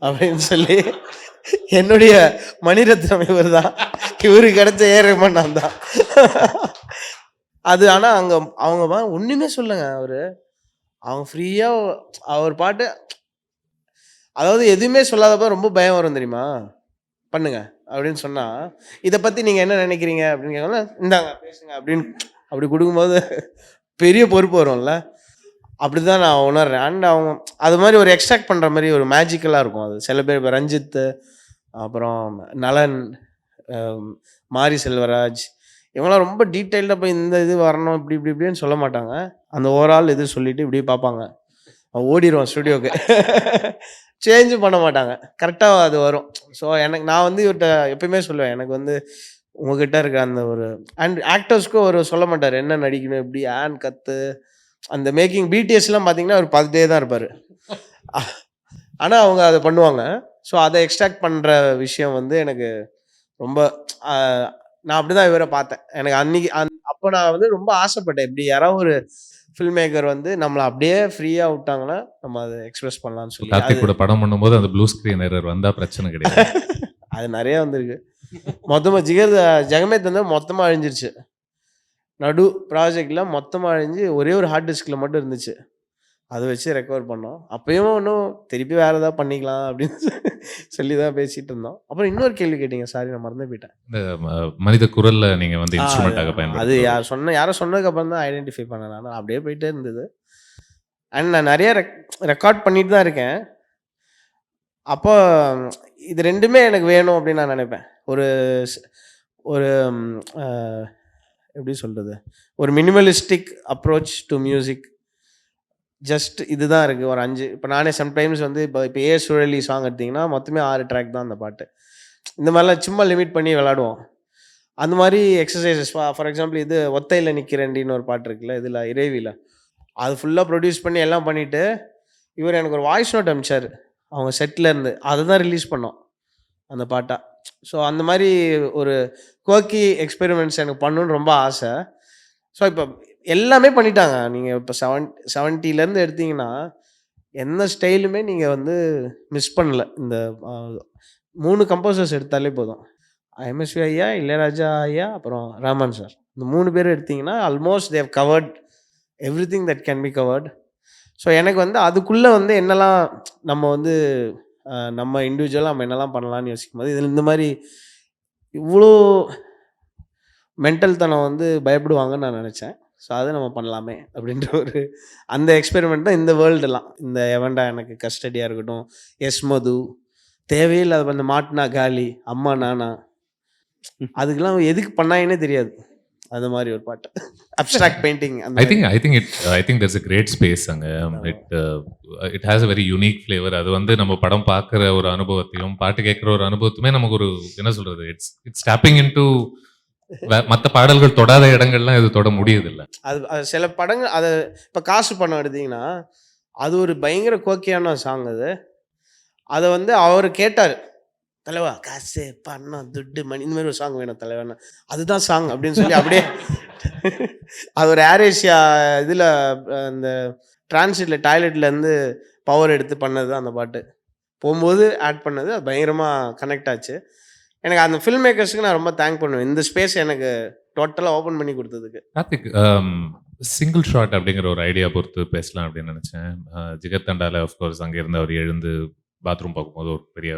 C: அப்படின்னு சொல்லி என்னுடைய மணிரத்னம் இவர் தான், இவருக்கு கிடைச்ச ஏறமன் நான் தான். அது ஆனால் அங்கே அவங்க ஒன்றுமே சொல்லுங்க, அவங்க ஃப்ரீயாக அவர் பாட்டு, அதாவது எதுவுமே சொல்லாதப்ப ரொம்ப பயம் வரும் தெரியுமா, பண்ணுங்க அப்படின்னு சொன்னால், இதை பற்றி நீங்கள் என்ன நினைக்கிறீங்க அப்படின்னு கேட்கலாம், இந்தாங்க பேசுங்க அப்படின்னு அப்படி கொடுக்கும்போது பெரிய பொறுப்பு வரும்ல. அப்படி தான் நான் உணர்றேன். அண்ட் அவங்க அது மாதிரி ஒரு எக்ஸ்ட்ராக்ட் பண்ணுற மாதிரி ஒரு மேஜிக்கலாக இருக்கும் அது. சில பேர் இப்போ ரஞ்சித், அப்புறம் நலன், மாரி செல்வராஜ், இவங்களாம் ரொம்ப டீட்டெயில்டாக போய் இந்த இது வரணும் இப்படி இப்படி இப்படின்னு சொல்ல மாட்டாங்க. அந்த ஓவரால் இது சொல்லிவிட்டு இப்படி பார்ப்பாங்க, ஓடிடுவோம் ஸ்டுடியோவுக்கு. சேஞ்சும் பண்ண மாட்டாங்க, கரெக்டாக அது வரும். ஸோ எனக்கு நான் வந்து இவர்கிட்ட எப்பயுமே சொல்லுவேன், எனக்கு வந்து உங்ககிட்ட இருக்க அந்த ஒரு அண்ட் ஆக்டர்ஸ்க்கும் ஒரு சொல்ல மாட்டார் என்ன நடிக்கணும் இப்படி ஆன் கற்று அந்த மேக்கிங் பிடிஎஸ்லாம் பார்த்தீங்கன்னா ஒரு 10 டே தான் இருப்பார். ஆனால் அவங்க அதை பண்ணுவாங்க. ஸோ அதை எக்ஸ்ட்ராக்ட் பண்ணுற விஷயம் வந்து எனக்கு ரொம்ப நான் அப்படி தான் இவரை பார்த்தேன். எனக்கு அன்னைக்கு அப்போ நான் வந்து ரொம்ப ஆசைப்பட்டேன், இப்படி யாராவது ஒரு ஃபில்ம் மேக்கர் வந்து நம்மளை அப்படியே ஃப்ரீயாக விட்டாங்கன்னா நம்ம அதை எக்ஸ்பிரஸ் பண்ணலாம்னு சொல்லி.
A: கார்த்திக் கூட படம் பண்ணும்போது அந்த ப்ளூ ஸ்க்ரீன் எரர் வந்தால் பிரச்சனை கிடையாது.
C: அது நிறைய வந்திருக்கு. மொத்தமாக ஜெகமேத் வந்து மொத்தமாக அழிஞ்சிருச்சு. நடு ப்ராஜெக்டில் மொத்தமாக அழிஞ்சு ஒரே ஒரு ஹார்ட் டிஸ்கில் மட்டும் இருந்துச்சு. அதை வச்சு ரெக்கவர் பண்ணோம். அப்பயும் இன்னும் திருப்பி வேறு ஏதாவது பண்ணிக்கலாம் அப்படின்னு சொல்லி தான் பேசிகிட்டு இருந்தோம். அப்புறம் இன்னொரு கேள்வி கேட்டீங்க, சாரி நான் மறந்தே போயிட்டேன்.
A: இந்த மனித குரலில் நீங்கள் வந்து இன்ஸ்ட்ருமெண்ட்டாக பயன்படுத்தி
C: அது யாரோ சொன்னதுக்கப்புறம் தான் ஐடென்டிஃபை பண்ணேன். நான் அப்படியே போயிட்டே இருந்தது. அண்ட் நான் நிறைய ரெக்கார்ட் பண்ணிட்டு தான் இருக்கேன். அப்போ இது ரெண்டுமே எனக்கு வேணும் அப்படின்னு நான் நினைப்பேன். ஒரு ஒரு எப்படி சொல்கிறது, ஒரு minimalistic approach to music. Just இதுதான் இருக்குது ஒரு 5. இப்போ நானே சம்டைம்ஸ் வந்து இப்போ ஏ சுழலி சாங் எடுத்திங்கன்னா மொத்தமே 6 ட்ராக் தான் அந்த பாட்டு. இந்த மாதிரிலாம் சும்மா லிமிட் பண்ணி விளாடுவோம். அந்த மாதிரி எக்ஸசைசஸ். ஃபார் எக்ஸாம்பிள் இது ஒத்தையில் நிற்கிறேன்டின்னு ஒரு பாட்டு இருக்குல்ல, இதில் இறைவியில், அது ஃபுல்லாக ப்ரொடியூஸ் பண்ணி எல்லாம் பண்ணிவிட்டு இவர் எனக்கு ஒரு வாய்ஸ் நோட் அனுப்பிச்சார் அவங்க செட்லேருந்து. அதை தான் ரிலீஸ் பண்ணோம் அந்த பாட்டா. ஸோ அந்த மாதிரி ஒரு கோக்கி எக்ஸ்பெரிமெண்ட்ஸ் எனக்கு பண்ணணுன்னு ரொம்ப ஆசை. ஸோ இப்போ எல்லாமே பண்ணிட்டாங்க. நீங்கள் இப்போ 70லேருந்து எடுத்திங்கன்னா எந்த ஸ்டைலுமே நீங்கள் வந்து மிஸ் பண்ணல. இந்த 3 கம்போசர்ஸ் எடுத்தாலே போதும், எம்எஸ்வி ஐயா, இளையராஜா ஐயா, அப்புறம் ராமன் சார். இந்த 3 பேர் எடுத்திங்கன்னா almost they've covered everything that can be covered. So எனக்கு வந்து அதுக்குள்ளே வந்து என்னெல்லாம் நம்ம வந்து நம்ம இண்டிவிஜுவலாக நம்ம என்னெல்லாம் பண்ணலான்னு யோசிக்கும் போது இதில் இந்த மாதிரி இவ்வளோ மென்டல் தனம் வந்து பயப்படுவாங்கன்னு நான் நினச்சேன். ஸோ அதை நம்ம பண்ணலாமே அப்படின்ற ஒரு அந்த எக்ஸ்பெரிமெண்ட் தான் இந்த வேர்ல்டெல்லாம். இந்த எவன்டா எனக்கு கஸ்டடியாக இருக்கட்டும், எஸ் மது, தேவையில்லை அது அந்த மாட்டினா காலி, அம்மா நானா, அதுக்கெல்லாம் எதுக்கு பண்ணாங்கன்னே தெரியாது. அந்த மாதிரி ஒரு பாட்டு abstract painting.
A: I think there's a great space அங்க. It has a very unique flavor. அது வந்து நம்ம படம் பார்க்குற ஒரு அனுபவத்தையும் பாட்டு கேட்குற ஒரு அனுபவத்துமே நமக்கு ஒரு என்ன சொல்றது, இட்ஸ் tapping into மற்ற பாடல்கள் தொடாத இடங்கள்லாம் இது தொட முடியுதில்லை.
C: அது சில படங்கள் அதை இப்போ காசு படம் எடுத்திங்கன்னா அது ஒரு பயங்கர கோக்கியான சாங். அதை வந்து அவர் கேட்டார், தலைவா காசு பணம் துட்டு மணி இந்த மாதிரி ஒரு சாங் வேணும் தலைவா, அதுதான் சாங் அப்படின்னு சொல்லி அப்படியே அது ஒரு ஏரேஷியா இதில் அந்த டிரான்சிட்டில் டாய்லெட்லேருந்து பவர் எடுத்து பண்ணது தான் அந்த பாட்டு. போகும்போது ஆட் பண்ணது அது பயங்கரமாக கனெக்ட் ஆச்சு. எனக்கு அந்த ஃபில்ம் மேக்கர்ஸுக்கு நான் ரொம்ப தேங்க் பண்ணுவேன், இந்த ஸ்பேஸ் எனக்கு டோட்டலாக ஓப்பன் பண்ணி கொடுத்ததுக்கு.
A: கார்த்திக், சிங்கிள் ஷாட் அப்படிங்கிற ஒரு ஐடியா பொறுத்து பேசலாம் அப்படின்னு நினச்சேன். ஜிகர்தண்டாவில் ஆஃப்கோர்ஸ் அங்கேருந்து அவர் எழுந்து பாத்ரூம் பார்க்கும்போது ஒரு பெரிய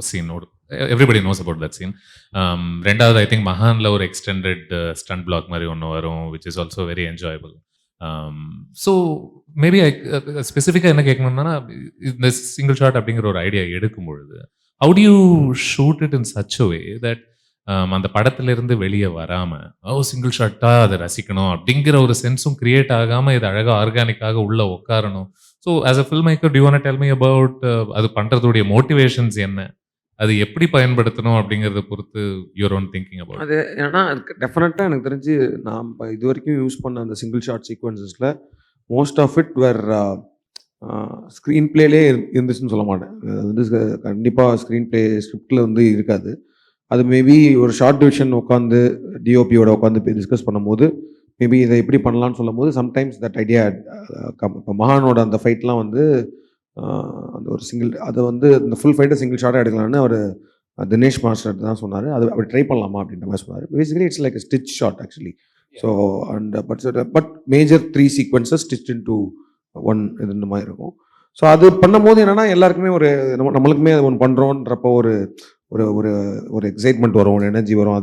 A: சீனோடு everybody knows about that scene. ரெண்டாவது ஐ திங்க் மகானில் ஒரு எக்ஸ்டெண்டட் ஸ்டண்ட் பிளாக் மாதிரி ஒன்று வரும், which is also very enjoyable. So maybe ஸ்பெசிஃபிக்காக என்ன கேட்கணும்னா, இந்த சிங்கிள் ஷாட் அப்படிங்கிற ஒரு ஐடியா எடுக்கும் பொழுது how do you shoot it in such a way that அந்த படத்திலிருந்து வெளியே வராமல் சிங்கிள் ஷாட்டாக அதை ரசிக்கணும் அப்படிங்கிற ஒரு சென்ஸும் கிரியேட் ஆகாமல் இது அழகாக ஆர்கானிக்காக உள்ளே உட்காரணும். So as a film maker, do you want to tell me about அது பண்ணுறதுடைய மோட்டிவேஷன்ஸ் என்ன, அது எப்படி பயன்படுத்தணும் அப்படிங்கிறத பொறுத்து யுவர் ஓன் திங்கிங் அபவுட்
B: அது. ஏன்னா டெஃபினட்டாக எனக்கு தெரிஞ்சு நான் இது வரைக்கும் யூஸ் பண்ண அந்த சிங்கிள் ஷாட் சீக்வன்சஸில் most of it where screen பிளேலே இருந்துச்சுன்னு சொல்ல மாட்டேன். அது வந்து கண்டிப்பாக ஸ்க்ரீன் பிளே ஸ்கிரிப்டில் வந்து இருக்காது. அது மேபி ஒரு ஷார்ட் டிவிஷன் உட்காந்து டிஓபியோட உட்காந்து டிஸ்கஸ் பண்ணும்போது மேபி இதை எப்படி பண்ணலான்னு சொல்லும் போது சம்டைம்ஸ் தட் ஐடியா இப்போ மகானோட அந்த ஃபைட்லாம் வந்து அந்த ஒரு சிங்கிள் அதை வந்து இந்த ஃபுல் ஃபைட்டை சிங்கிள் ஷார்ட்டாக எடுக்கலான்னு அவர் தினேஷ் மாஸ்டர் தான் சொன்னார். அது அப்படி ட்ரை பண்ணலாமா அப்படின்ற மாதிரி சொன்னார். Basically it's like stitch shot actually. So and but major 3 sequences stitch into 1 இந்த மாதிரி இருக்கும். ஸோ அது பண்ணும்போது என்னென்னா எல்லாருக்குமே ஒரு நம்மளுக்குமே அது ஒன்று பண்ணுறோன்றப்போ ஒரு ஒரு ஒரு எக்ஸைட்மெண்ட் வரும், ஒரு எனர்ஜி வரும்.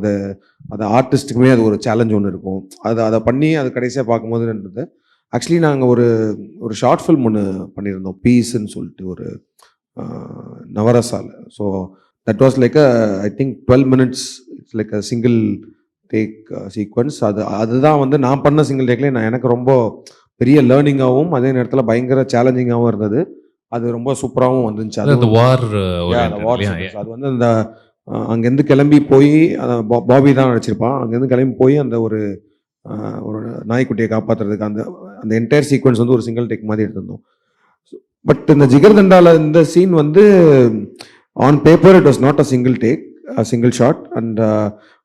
B: அது ஆர்டிஸ்ட்டுக்குமே அது ஒரு சேலஞ்ச் ஒன்று இருக்கும். அதை பண்ணி அது கடைசியாக பார்க்கும்போதுன்றது ஆக்சுவலி நாங்கள் ஒரு ஷார்ட் ஃபில்ம் ஒன்று பண்ணியிருந்தோம், பீஸ்ன்னு சொல்லிட்டு, ஒரு நவரசால. So that was like I think 12 minutes. It's like a single take sequence. அதுதான் வந்து நான் பண்ண சிங்கிள் டேக்லேயே எனக்கு ரொம்ப பெரிய லேர்னிங்காகவும் அதே நேரத்தில் பயங்கர சேலஞ்சிங்காகவும் இருந்தது. அது ரொம்ப சூப்பராகவும் வந்துச்சு. அது
A: வார்
B: அது வந்து அந்த அங்கேருந்து கிளம்பி போய் பாபி தான் நடிச்சிருப்பான். அங்கேருந்து கிளம்பி போய் அந்த ஒரு நாய்க்குட்டியை காப்பாற்றுறதுக்கு அந்த என்டையர் சீக்வன்ஸ் வந்து ஒரு சிங்கிள் டேக் மாதிரி எடுத்திருந்தோம். பட் இந்த ஜிகர்தண்டால இந்த சீன் வந்து on paper it was not a single take, single shot. And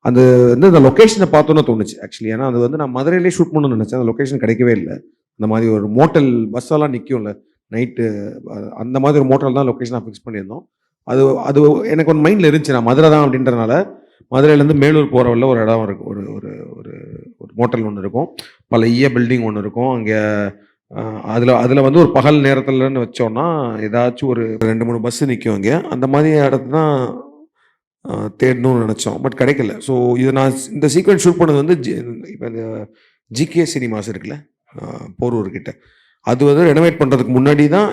B: அது வந்து அந்த லொக்கேஷனை பார்த்தோன்னு தோணுச்சு ஆக்சுவலி. ஏன்னா அது வந்து நான் மதுரையிலே ஷூட் பண்ணணும்னு நினச்சேன். அந்த லொக்கேஷன் கிடைக்கவே இல்லை. அந்த மாதிரி ஒரு மோட்டல் பஸ்ஸெல்லாம் நிற்கும்ல நைட்டு, அந்த மாதிரி ஒரு மோட்டல் தான் லொக்கேஷனாக ஃபிக்ஸ் பண்ணியிருந்தோம். அது எனக்கு ஒன்று மைண்டில் இருந்துச்சு, நான் மதுரை தான் அப்படின்றனால. மதுரையிலேருந்து மேலூர் போகிற வழியில் ஒரு இடம் இருக்கும், ஒரு ஒரு ஒரு மோட்டல் ஒன்று இருக்கும், பழைய பில்டிங் ஒன்று இருக்கும் அங்கே. அதில் வந்து ஒரு பகல் நேரத்தில்னு வச்சோன்னா ஏதாச்சும் ஒரு 2-3 பஸ்ஸு நிற்கும் அங்கே. அந்த மாதிரி இடத்து தான் தேடணும்னு நினச்சோம், பட் கிடைக்கல. ஸோ நான் இந்த சீக்வன்ஸ் ஷூட் பண்ணது வந்து இப்போ இந்த ஜிகே சினிமாஸ் இருக்குல்ல போரூர்கிட்ட, அது வந்து ரெனோவேட் பண்ணுறதுக்கு முன்னாடி தான்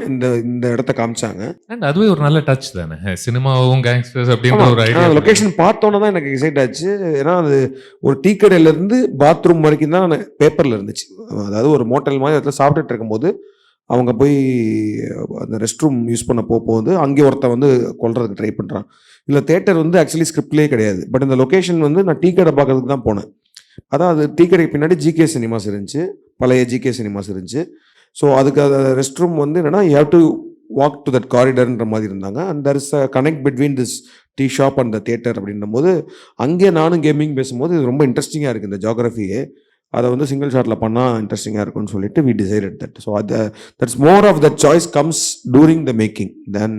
B: இந்த இடத்த காமிச்சாங்க.
A: அண்ட் அதுவே ஒரு நல்ல டச் தானே, சினிமாவும் கேங்ஸ்டர்ஸ் அப்படின்ற ஒரு ஐடியா.
B: லொக்கேஷன் பார்த்தோன்னே தான் எனக்கு எக்ஸைட் ஆச்சு. ஏன்னா அது ஒரு டீ கடையிலேருந்து பாத்ரூம் வரைக்கும் தான் பேப்பரில் இருந்துச்சு. அதாவது ஒரு மோட்டல் மாதிரி இடத்துல சாப்பிட்டுட்டு இருக்கும்போது அவங்க போய் அந்த ரெஸ்ட் ரூம் யூஸ் பண்ண போகும்போது அங்கே ஒருத்தன் வந்து கொல்றதுக்கு ட்ரை பண்ணுறான். இல்லை தேட்டர் வந்து ஆக்சுவலி ஸ்கிரிப்ட்லேயே கிடையாது, பட் இந்த லொக்கேஷன் வந்து நான் டீ கடை பார்க்கறதுக்கு தான் போனேன். அதான் அது டீ கடைக்கு பின்னாடி ஜிகே சினிமாஸ் இருந்துச்சு, பழைய ஜிகே சினிமாஸ் இருந்துச்சு. ஸோ அதுக்கு ரெஸ்ட் ரூம் வந்து என்னென்னா you have to walk to that காரிடர்ன்ற மாதிரி இருந்தாங்க. And there is a connect between this tea shop and the theatre அப்படின்னும் போது அங்கே நானும் கேமிங் பேசும்போது இது ரொம்ப இன்ட்ரெஸ்டிங்காக இருக்குது இந்த ஜியோகிராஃபியே. அதை வந்து சிங்கிள் ஷாட்டில் பண்ணால் இன்ட்ரெஸ்டிங்காக இருக்கும்னு சொல்லிட்டு we decided that. So that's more of that choice comes during the making then.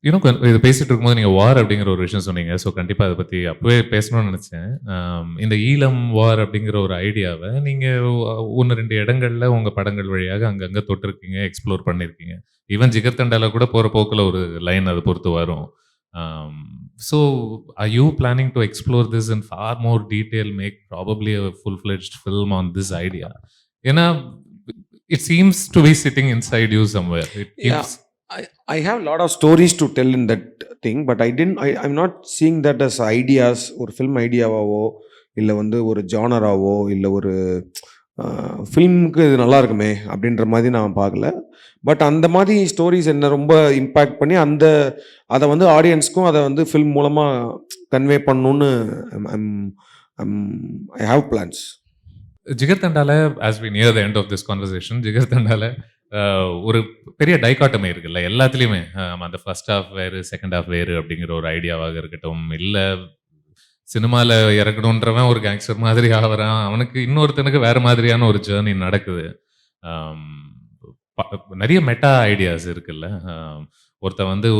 A: இன்னும் இது பேசிட்டு இருக்கும்போது நீங்கள் வார் அப்படிங்கிற ஒரு விஷயம் சொன்னீங்க. ஸோ கண்டிப்பாக அதை பற்றி அப்போவே பேசணும்னு நினச்சேன். இந்த ஈழம் வார் அப்படிங்கிற ஒரு ஐடியாவை நீங்கள் 1-2 இடங்களில் உங்கள் படங்கள் வழியாக அங்கங்கே தொட்டிருக்கீங்க, எக்ஸ்ப்ளோர் பண்ணியிருக்கீங்க. ஈவன் ஜிகர்தண்டால கூட போகிற போக்கில் ஒரு லைன் அதை பொறுத்து வரும். So are you planning to explore this in for more detail, make probably a full-fledged film on this idea? ஏன்னா it seems to be sitting inside you somewhere.
B: I have a lot of stories to tell in that thing, but I'm not seeing that as ideas, ஒரு film ஐடியாவாவோ இல்லை வந்து ஒரு ஜானராவோ இல்லை ஒரு ஃபில்முக்கு இது நல்லா இருக்குமே அப்படின்ற மாதிரி நான் பார்க்கல. பட் அந்த மாதிரி ஸ்டோரிஸ் என்ன ரொம்ப இம்பேக்ட் பண்ணி அதை வந்து ஆடியன்ஸ்க்கும் அதை வந்து ஃபில்ம் மூலமாக கன்வே பண்ணணுன்னு ஐ ஹாவ் பிளான்ஸ்.
A: ஜிகர்தண்டால as we near the end of this conversation, ஜிகர்தண்டால ஒரு பெரிய டைகாட்டமி இருக்குல்ல எல்லாத்துலேயுமே. அந்த ஃபர்ஸ்ட் ஹாஃப் வேறு, செகண்ட் ஹாஃப் வேறு அப்படிங்கிற ஒரு ஐடியாவாக இருக்கட்டும், இல்லை சினிமாவில் இறக்கணுன்றவன் ஒரு கேங்ஸ்டர் மாதிரி ஆகிறான், அவனுக்கு இன்னொருத்தனுக்கு வேறு மாதிரியான ஒரு ஜேர்னி நடக்குது. நிறைய மெட்டா ஐடியாஸ் இருக்குல்ல. ஒருத்தன் வந்து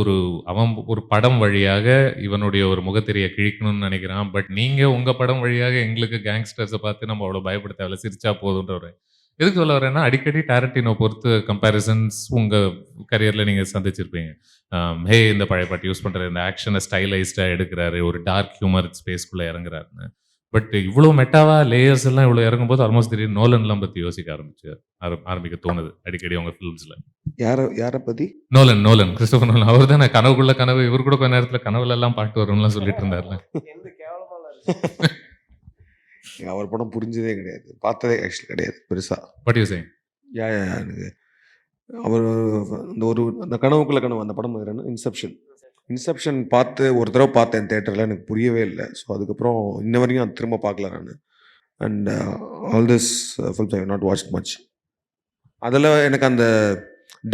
A: அவன் ஒரு படம் வழியாக இவனுடைய ஒரு முகத்திரையை கிழிக்கணும்னு நினைக்கிறான். பட் நீங்கள் உங்கள் படம் வழியாக எங்களுக்கு கேங்ஸ்டர்ஸை பார்த்து நம்ம அவ்வளோ பயப்பட தேவையில்ல, சிரிச்சா போதுன்ற ஒரு. எதுக்கு சொல்ல வரேன்னா, அடிக்கடி டாரண்டினோ பொறுத்து கம்பேரிசன்ஸ் உங்கள் கரியரில் நீங்கள் சந்திச்சிருப்பீங்க. ஹே இந்த பழைய பாட்டு யூஸ் பண்ணுறாரு, இந்த ஆக்ஷனை ஸ்டைலைஸ்டாக எடுக்கிறாரு, ஒரு டார்க் ஹியூமர் ஸ்பேஸ்க்குள்ளே இறங்குறாருன்னு. பட் இவ்வளோ மெட்டாவாக லேயர்ஸ் எல்லாம் இவ்வளோ இறங்கும்போது ஆல்மோஸ்ட் திடீர்னு நோலன்லாம் பற்றி யோசிக்க ஆரம்பிக்க தோணுது அடிக்கடி உங்கள் ஃபிலிம்ஸில்.
B: யாரை பற்றி?
A: Nolan, Christopher Nolan. அவர் தானே கனவுக்குள்ள கனவு, இவர் கூட கொஞ்ச நேரத்தில் கனவுலெல்லாம் பாட்டு வரும்லாம் சொல்லிட்டு இருந்தார்ல.
B: அவர் படம் புரிஞ்சதே கிடையாது, பார்த்ததே ஆக்சுவலி கிடையாது பெருசாக.
A: What you saying?
B: எனக்கு அவர் அந்த கனவுக்குள்ள கனவு அந்த படம் இன்செப்ஷன் பார்த்து ஒரு தடவை பார்த்தேன் தேட்டரில், எனக்கு புரியவே இல்லை. ஸோ அதுக்கப்புறம் இன்ன வரைக்கும் அது திரும்ப பார்க்கல நான். And all this films I have not watched much. அதில் எனக்கு அந்த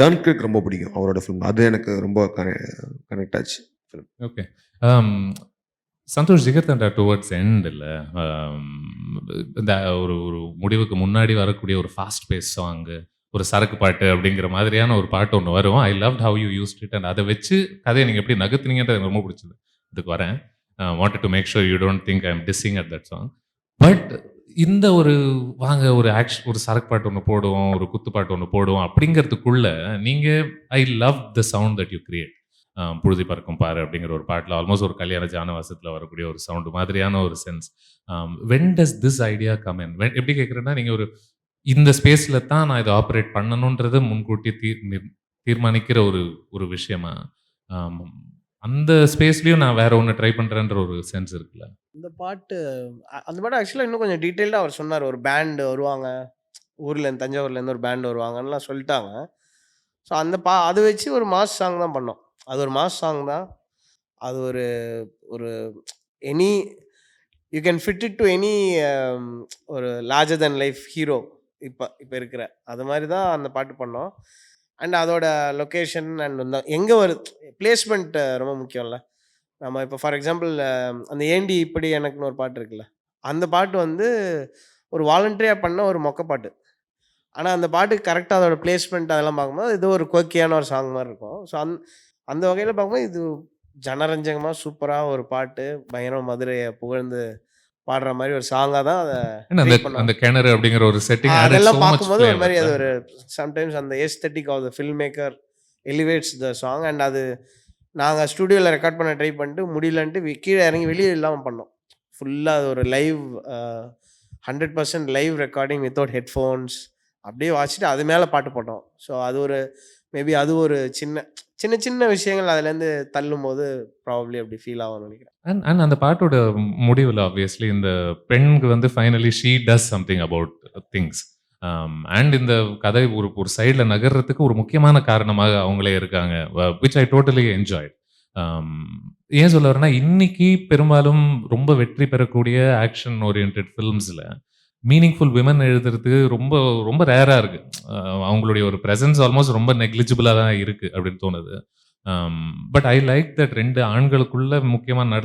B: டன்கிர்க் ரொம்ப பிடிக்கும், அவரோட ஃபிலிம். அது எனக்கு ரொம்ப கனெக்ட் ஆச்சு film.
A: Okay. Santhosh, Jigarthanda towards end இல்லை, இந்த ஒரு முடிவுக்கு முன்னாடி வரக்கூடிய ஒரு ஃபாஸ்ட் பேஸ் சாங்கு, ஒரு சரக்கு பாட்டு அப்படிங்கிற மாதிரியான ஒரு பாட்டு ஒன்று வரும். ஐ loved how you used it. And அதை வச்சு கதையை நீங்கள் எப்படி நகர்த்துனீங்கன்றது எனக்கு ரொம்ப பிடிச்சது. இதுக்கு வரேன். Wanted to make sure you don't think I am dissing at that song. But இந்த ஒரு சரக்கு பாட்டு ஒன்று போடுவோம், ஒரு குத்து பாட்டு ஒன்று போடுவோம் அப்படிங்கிறதுக்குள்ள நீங்கள் I love the sound that you create. புழுதி பறக்கும் பாரு அப்படிங்கிற ஒரு பாட்டில் ஆல்மோஸ்ட் ஒரு கல்யாண ஜானவாசத்தில் வரக்கூடிய ஒரு சவுண்டு மாதிரியான ஒரு sense. When does this idea come in? எப்படி கேட்குறேன்னா, நீங்கள் ஒரு இந்த ஸ்பேஸில் தான் நான் இதை ஆப்ரேட் பண்ணணுன்றதை முன்கூட்டி தீர்மானிக்கிற ஒரு ஒரு விஷயமா, அந்த ஸ்பேஸ்லேயும் நான் வேற ஒன்று ட்ரை பண்ணுறேன்ற ஒரு சென்ஸ் இருக்குல்ல?
C: இந்த பாட்டு அந்த பாட்டு ஆக்சுவலாக இன்னும் கொஞ்சம் டீட்டெயில்டாக அவர் சொன்னார். ஒரு பேண்டு வருவாங்க, ஊர்லேருந்து தஞ்சாவூர்லேருந்து ஒரு பேண்டு வருவாங்கன்னுலாம் சொல்லிட்டாங்க. ஸோ அந்த அதை வச்சு ஒரு மாஸ் சாங் தான் பண்ணோம். அது ஒரு மாஸ் சாங் தான். அது ஒரு ஒரு any you can fit it to any ஒரு லார்ஜர் தென் லைஃப் ஹீரோ இப்போ இருக்கிற அது மாதிரி தான் அந்த பாட்டு பண்ணோம். அண்ட் அதோட லொக்கேஷன் அண்ட் எங்கே பிளேஸ்மெண்ட் ரொம்ப முக்கியம்ல. நம்ம இப்போ ஃபார் எக்ஸாம்பிள் அந்த ஏண்டி இப்படி எனக்குன்னு ஒரு பாட்டு இருக்குல்ல, அந்த பாட்டு வந்து ஒரு வாலண்டரியாக பண்ண ஒரு மொக்க பாட்டு. ஆனால் அந்த பாட்டுக்கு கரெக்டாக அதோட பிளேஸ்மெண்ட் அதெல்லாம் பார்க்கும்போது இது ஒரு கோக்கியான ஒரு சாங் மாதிரி இருக்கும். ஸோ அந்த வகையில் பார்க்கும்போது இது ஜனரஞ்சகமாக சூப்பராக ஒரு பாட்டு, பயங்கர மதுரையை புகழ்ந்து பாடுற மாதிரி ஒரு சாங்காக தான் அதை
A: அந்த கிணறு அப்படிங்கிற ஒரு செட்டிங்
C: அதெல்லாம் பார்க்கும்போது ஒரு மாதிரி அது ஒரு சம்டைம்ஸ் அந்த aesthetic of the film maker elevates the song. And அது நாங்கள் ஸ்டூடியோவில் ரெக்கார்ட் பண்ண ட்ரை பண்ணிட்டு முடியலன்ட்டு கீழே இறங்கி வெளியே இல்லாமல் பண்ணோம். ஃபுல்லாக அது ஒரு live 100% live recording without headphones அப்படியே வாசிட்டு அது மேலே பாட்டு போட்டோம். ஸோ அது ஒரு மேபி அது ஒரு சின்ன சின்ன சின்ன விஷயங்கள் அதுலேருந்து தள்ளும் போது ப்ராபப்ளி அப்படி ஃபீல் ஆகும்னு நினைக்கிறேன்.
A: அண்ட் அந்த பாட்டோட முடிவில் ஆப்வியஸ்லி இந்த பெண்ணுக்கு வந்து finally she does something about things. And இந்த கதை ஒரு சைடில் நகர்றதுக்கு ஒரு முக்கியமான காரணமாக அவங்களே இருக்காங்க, விச் ஐ டோட்டலி என்ஜாய். ஏன் சொல்ல வரேன்னா, இன்னைக்கு பெரும்பாலும் ரொம்ப வெற்றி பெறக்கூடிய ஆக்ஷன் ஓரியன்ட் ஃபிலிம்ஸில் மீனிங்ஃபுல் விமன் எழுதுறதுக்கு ரொம்ப ரொம்ப ரேராக இருக்குது. அவங்களுடைய ஒரு ப்ரெசன்ஸ் ஆல்மோஸ்ட் ரொம்ப நெக்லிஜிபிளாக தான் இருக்குது அப்படின்னு தோணுது. பட் ஐ லைக் தட் 2 ஆண்களுக்குள்ள முக்கியமாக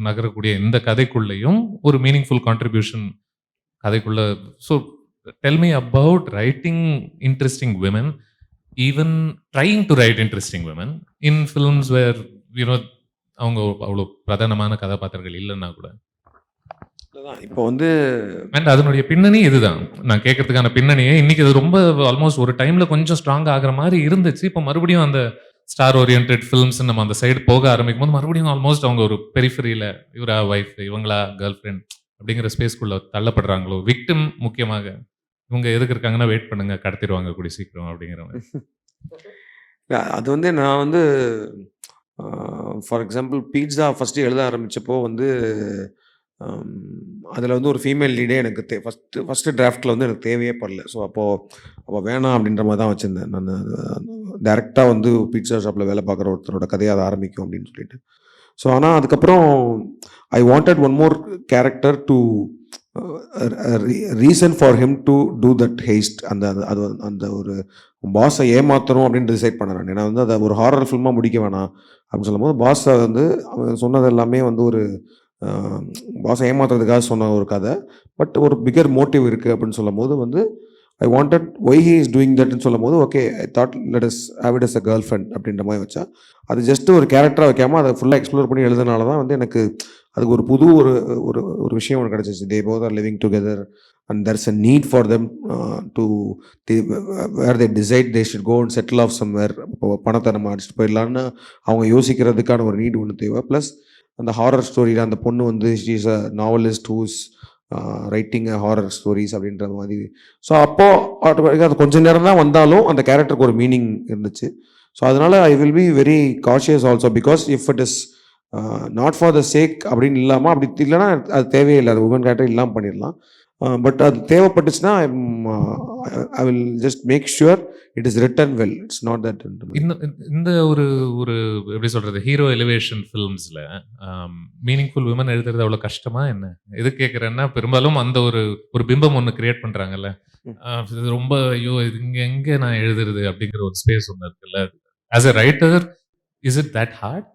A: நகரக்கூடிய இந்த கதைக்குள்ளேயும் ஒரு மீனிங்ஃபுல் கான்ட்ரிபியூஷன் கதைக்குள்ள. So tell me about writing interesting women, even trying to write interesting women in films where you know அவங்க அவ்வளோ பிரதானமான கதாபாத்திரங்கள் இல்லைன்னா கூட.
B: இப்போ வந்து
A: அண்ட் அதனுடைய பின்னணி இதுதான் நான் கேட்கறதுக்கான பின்னணியே. இன்னைக்கு அது ரொம்ப ஆல்மோஸ்ட் ஒரு டைம்ல கொஞ்சம் ஸ்ட்ராங் ஆகிற மாதிரி இருந்துச்சு. இப்போ மறுபடியும் அந்த ஸ்டார் ஓரியன்ட் ஃபிலிம்ஸ் நம்ம அந்த சைடு போக ஆரம்பிக்கும் போது மறுபடியும் ஆல்மோஸ்ட் அவங்க ஒரு பெரிஃபரியில இவரா ஒய்ஃப், இவங்களா கேர்ள் ஃப்ரெண்ட் அப்படிங்கிற ஸ்பேஸ்க்குள்ள தள்ளப்படுறாங்களோ. விக்டிம் முக்கியமாக இவங்க எதுக்கு இருக்காங்கன்னா வெயிட் பண்ணுங்க, கடத்திடுவாங்க கூடி சீக்கிரம் அப்படிங்கிற மாதிரி.
B: அது வந்து நான் வந்து ஃபார் எக்ஸாம்பிள் பீட்சா ஃபஸ்ட்டு எழுத ஆரம்பித்தப்போ வந்து அதில் வந்து ஒரு ஃபீமேல் லீடே எனக்கு ஃபஸ்ட்டு டிராஃப்டில் வந்து எனக்கு தேவையே படல. ஸோ அப்போ வேணாம் அப்படின்ற மாதிரி தான் வச்சுருந்தேன். நான் டேரெக்டாக வந்து பீட்சா ஷாப்பில் வேலை பார்க்குற ஒருத்தரோட கதையை அதை ஆரம்பிக்கும் அப்படின்னு சொல்லிட்டு. ஸோ ஆனால் அதுக்கப்புறம் I wanted one more character to reason for him to do that haste. அந்த ஒரு பாஸை ஏமாத்தணும் அப்படின்னு டிசைட் பண்ணேன். ஏன்னா வந்து அதை ஒரு ஹாரர் ஃபில்மாக முடிக்க வேணாம் அப்படின்னு சொல்லும் போது பாஸை வந்து அவன் சொன்னது எல்லாமே வந்து ஒரு பாஸை ஏமாத்துறதுக்காக சொன்ன ஒரு கதை, பட் ஒரு பிகர் மோட்டிவ் இருக்குது அப்படின்னு சொல்லும் போது வந்து I wanted why he is doing தட்னு சொல்லும் போது okay I thought let us have it as a girl friend அப்படின்ற மாதிரி வச்சா. அது ஜஸ்ட் ஒரு கேரக்டராக வைக்காமல் அதை ஃபுல்லாக எக்ஸ்ப்ளோர் பண்ணி எழுதுனால தான் வந்து எனக்கு அதுக்கு ஒரு புது ஒரு விஷயம் ஒன்று கிடச்சிச்சு. They both are living together and there is a need for them to where they decide they should go and settle off somewhere. இப்போ பணத்தை நம்ம அடிச்சுட்டு போயிடலான்னு அவங்க யோசிக்கிறதுக்கான ஒரு நீட் ஒன்று தேவை. ப்ளஸ் அந்த ஹாரர் ஸ்டோரியில் அந்த பொண்ணு வந்து she is a novelist who's writing horror stories அப்படின்ற மாதிரி. ஸோ அப்போது ஆட்டோமேட்டிக்காக அது கொஞ்சம் நேரம் தான் வந்தாலும் அந்த கேரக்டருக்கு ஒரு மீனிங் இருந்துச்சு. ஸோ அதனால் I will be very cautious also because if it is not for the sake அப்படின்னு இல்லாமல் அப்படி இல்லைன்னா அது தேவையில்லை, அது உமன் கேரக்டர் இல்லாமல் பண்ணிடலாம். பட் அது தேவைப்பட்டுச்சுன்னா I will just make sure it is written well. It's not that.
A: இந்த ஒரு எப்படி சொல்றது, ஹீரோ எலிவேஷன் ஃபிலிம்ஸ்ல மீனிங்ஃபுல் விமன் எழுதுறது அவ்வளோ கஷ்டமா என்ன? எது கேட்குறேன்னா, பெரும்பாலும் அந்த ஒரு பிம்பம் ஒன்று கிரியேட் பண்றாங்கல்ல, இது ரொம்ப ஐயோ இது எங்க நான் எழுதுறது அப்படிங்கிற ஒரு ஸ்பேஸ் ஒன்று இருக்குல்ல. As a writer is it that hard?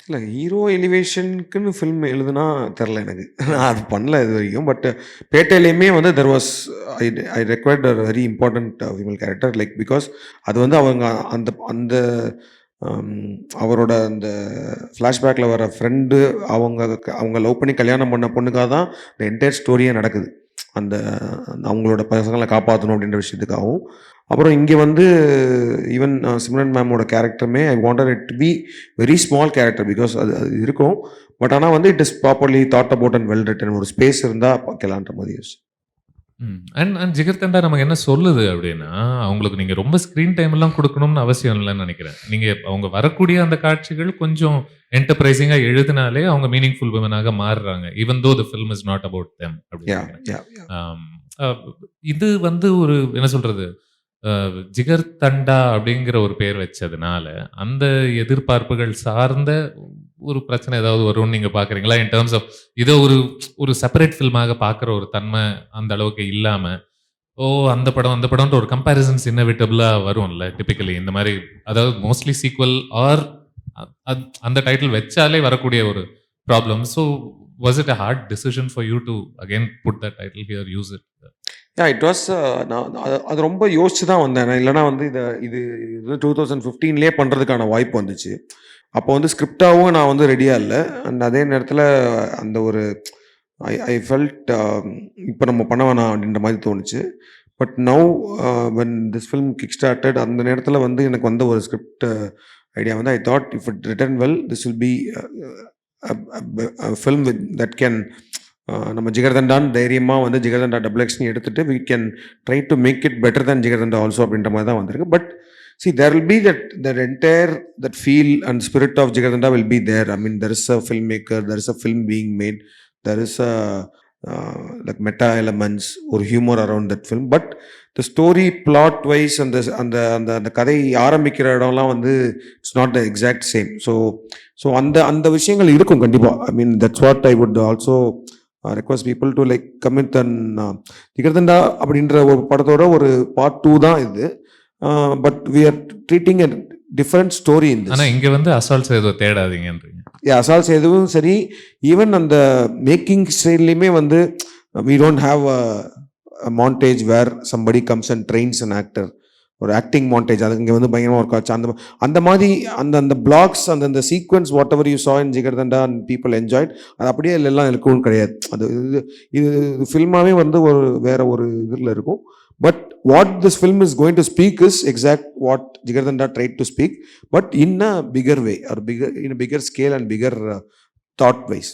B: இல்லை, ஹீரோ எலிவேஷனுக்குன்னு ஃபில்ம் எழுதுனா தெரில எனக்கு. நான் அது பண்ணல இது வரைக்கும். பட் பேட்டையிலையுமே வந்து there was I required a very important female character like because அது வந்து அவங்க அந்த அவரோட அந்த ஃப்ளாஷ்பேக்கில் வர ஃப்ரெண்டு அவங்க லவ் பண்ணி கல்யாணம் பண்ண பொண்ணுக்காக தான் இந்த என்டையர் ஸ்டோரியே நடக்குது. அவங்களோட பசங்களை காப்பாற்றணும் அப்படின்ற விஷயத்துக்காகவும் அப்புறம் இங்கே வந்து ஈவன் சிம்ரன் மேமோட கேரக்டருமே I wanted it to be very small character because அது அது இருக்கும். பட் ஆனால் வந்து it is properly thought about and well written. ஒரு ஸ்பேஸ் இருந்தால் பார்க்கலான்ற மாதிரி யோசிச்சு.
A: அண்ட் ஜிகர்தண்டா நமக்கு என்ன சொல்லுது அப்படின்னா, அவங்களுக்கு நீங்க ரொம்ப ஸ்க்ரீன் டைம் எல்லாம் குடுக்கணும்னு அவசியம் இல்லன்னு நெனைக்கிறேன். நீங்க அவங்க வரக்கூடிய அந்த காட்சிகள் கொஞ்சம் என்டர்பிரைசிங்கா எழுதினாலே அவங்க மீனிங்ஃபுல் விமனாக மாறுறாங்க. Even though the film is not about them அப்படின்னு
B: யா
A: நெனைக்கிறேன்.
B: யா யா
A: ஆம், இது வந்து ஒரு என்ன சொல்றது? ஜிகர்தண்டா அப்படிங்கிற ஒரு பேர் வச்சதுனால, அந்த எதிர்பார்ப்புகள் சார்ந்த ஒரு பிரச்சனை ஏதாவது வரும்னு நீங்க பார்க்குறீங்களா? இன் டெர்ம்ஸ் ஆஃப் இத ஒரு ஒரு செப்பரேட் ஃபில்மாக பார்க்குற ஒரு தன்மை அந்த அளவுக்கு இல்லாம, ஓ! அந்த படம், அந்த படம்ன்ற ஒரு கம்பேரிசன்ஸ் இன்னெவிட்டபிளா வரும்ல டிபிக்கலி இந்த மாரி அதாவது மோஸ்ட்லி சீக்வல் ஆர் அந்த டைட்டில் வச்சாலே வரக்கூடிய ஒரு problem. So was it a hard decision for you to again put that title here, use it?
B: Yeah it was நான் அது ரொம்ப யோசிச்சு தான் வந்தேன். நான் இல்லைனா வந்து இது 2015லேயே பண்ணுறதுக்கான வாய்ப்பு வந்துச்சு. அப்போ வந்து ஸ்கிரிப்டாகவும் நான் வந்து ரெடியாக இல்லை. அண்ட் அதே நேரத்தில் அந்த ஒரு ஐ ஃபெல்ட் இப்போ நம்ம பண்ண வேணாம் அப்படின்ற மாதிரி தோணுச்சு. But now when this film kick started அந்த நேரத்தில் வந்து எனக்கு வந்த ஒரு ஸ்கிரிப்ட் ஐடியா வந்து I thought if it written well this will be film with that can நம்ம ஜிகர்தண்டான்னு தைரியமாக வந்து ஜிகர்தண்டா டபுள் எக்ஸ்னு எடுத்துகிட்டு we can try to make it better than Jigarthanda also அப்படின்ற மாதிரி தான் வந்திருக்கு. But see there will be that entire that feel and spirit of Jigarthanda will be there. I mean there is a filmmaker, there is a film being made, there is a like meta elements or humor around that film, but the story plot wise and அந்த கதை ஆரம்பிக்கிற இடம்லாம் வந்து it's not the exact same. So அந்த விஷயங்கள் இருக்கும் கண்டிப்பா. I mean that's what I would also request people to like commit and Jigarthanda அப்படின்ற ஒரு படத்தோட ஒரு பார்ட் 2 தான் இது. But we are treating a different story in this.
A: ஆனா இங்க வந்து அசால்ட்ஸ் ஏதோ தேடாதீங்கன்றீங்க.
B: அசால்ட்ஸ் எதுவும் சரி, ஈவன் அந்த மேக்கிங் ஸ்டைல்லையுமே வந்து we don't have a montage where somebody comes and trains an actor. ஒரு ஆக்டிங் மாண்டேஜ் அது இங்கே வந்து பயங்கரமாக ஒரு காட்சி அந்த மாதிரி அந்த பிளாக்ஸ் அந்த சீக்வன்ஸ் வாட் எவர் யூ சா இன் ஜிகர்தண்டா அண்ட் பீப்புள் என்ஜாய்ட் அது அப்படியே எல்லாம் இருக்கவும் கிடையாது. அது இது ஃபில்மாகவே வந்து ஒரு வேற ஒரு இதில் இருக்கும். But what this film is going to speak is exact what Jigarthanda tried to speak, but in a bigger way or bigger scale and bigger thought wise.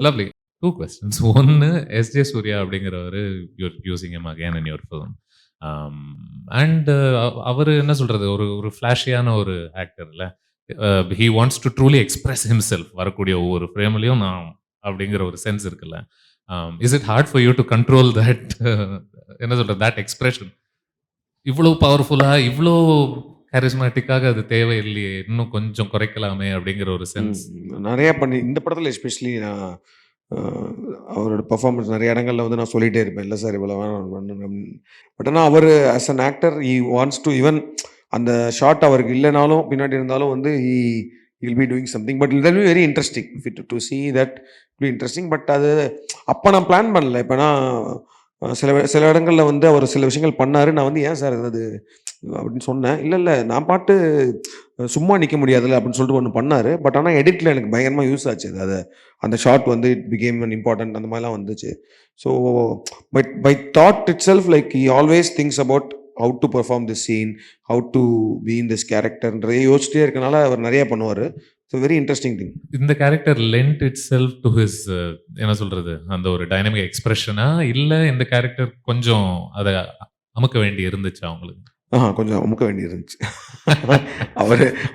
A: Lovely. 2 questions. ஒன்னு, எஸ்ஜே சூர்யா அப்படிங்கிறவரு you're using him again in your film. And அவரு என்ன சொல்றது, ஒரு ஃபிளாஷியான ஒரு ஆக்டர்ல. He wants to truly express himself வரக்கூடிய ஒவ்வொரு ஃப்ரேம்லையும் நான் அப்படிங்கிற ஒரு சென்ஸ் இருக்குல்ல. Is it hard for you to control that என்ன சொல்றது தட் எக்ஸ்பிரஷன்? இவ்வளோ பவர்ஃபுல்லா இவ்வளோ கரிஸ்மேட்டிக்காக அது தேவையில்லையே, இன்னும் கொஞ்சம் குறைக்கலாமே அப்படிங்கிற ஒரு சென்ஸ்
B: நிறையா பண்ணி இந்த படத்தில் எஸ்பெஷலி நான் அவரோட பர்ஃபார்மன்ஸ் நிறைய இடங்களில் வந்து நான் சொல்லிகிட்டே இருப்பேன், இல்லை சார் இவ்வளோ வேணும். பட் ஆனால் அவர் as an actor he wants to even அந்த ஷார்ட் அவருக்கு இல்லைனாலும் பின்னாடி இருந்தாலும் வந்து he will be doing something. But it will be very interesting to see that be interesting. But அது அப்போ நான் பிளான் பண்ணல. இப்போ நான் சில இடங்களில் வந்து அவர் சில விஷயங்கள் பண்ணார். நான் வந்து ஏன் சார் அது அப்படின்னு சொன்னேன். இல்லை நான் பாட்டு சும்மா நிற்க முடியாதுல்ல அப்படின்னு சொல்லிட்டு ஒன்று பண்ணார். பட் ஆனால் எடிட்டில் எனக்கு பயங்கரமாக யூஸ் ஆச்சு. அது அந்த ஷார்ட் வந்து இட் பிகேம் அன் இம்பார்ட்டன்ட் அந்த மாதிரிலாம் வந்துச்சு. So but by thought itself like he always thinks about how to perform this scene, how to be in this கேரக்டர்ன்றதே யோசிச்சிட்டே இருக்கனால அவர் நிறைய பண்ணுவார். So very interesting thing.
A: இந்த character lent itself to his என்ன சொல்றது அந்த ஒரு டைனமிக் எக்ஸ்பிரஷனா, இல்லை இந்த கேரக்டர் கொஞ்சம் அதை அமுக்க வேண்டி இருந்துச்சு அவங்களுக்கு?
B: கொஞ்சம் அமுக்க வேண்டி இருந்துச்சு.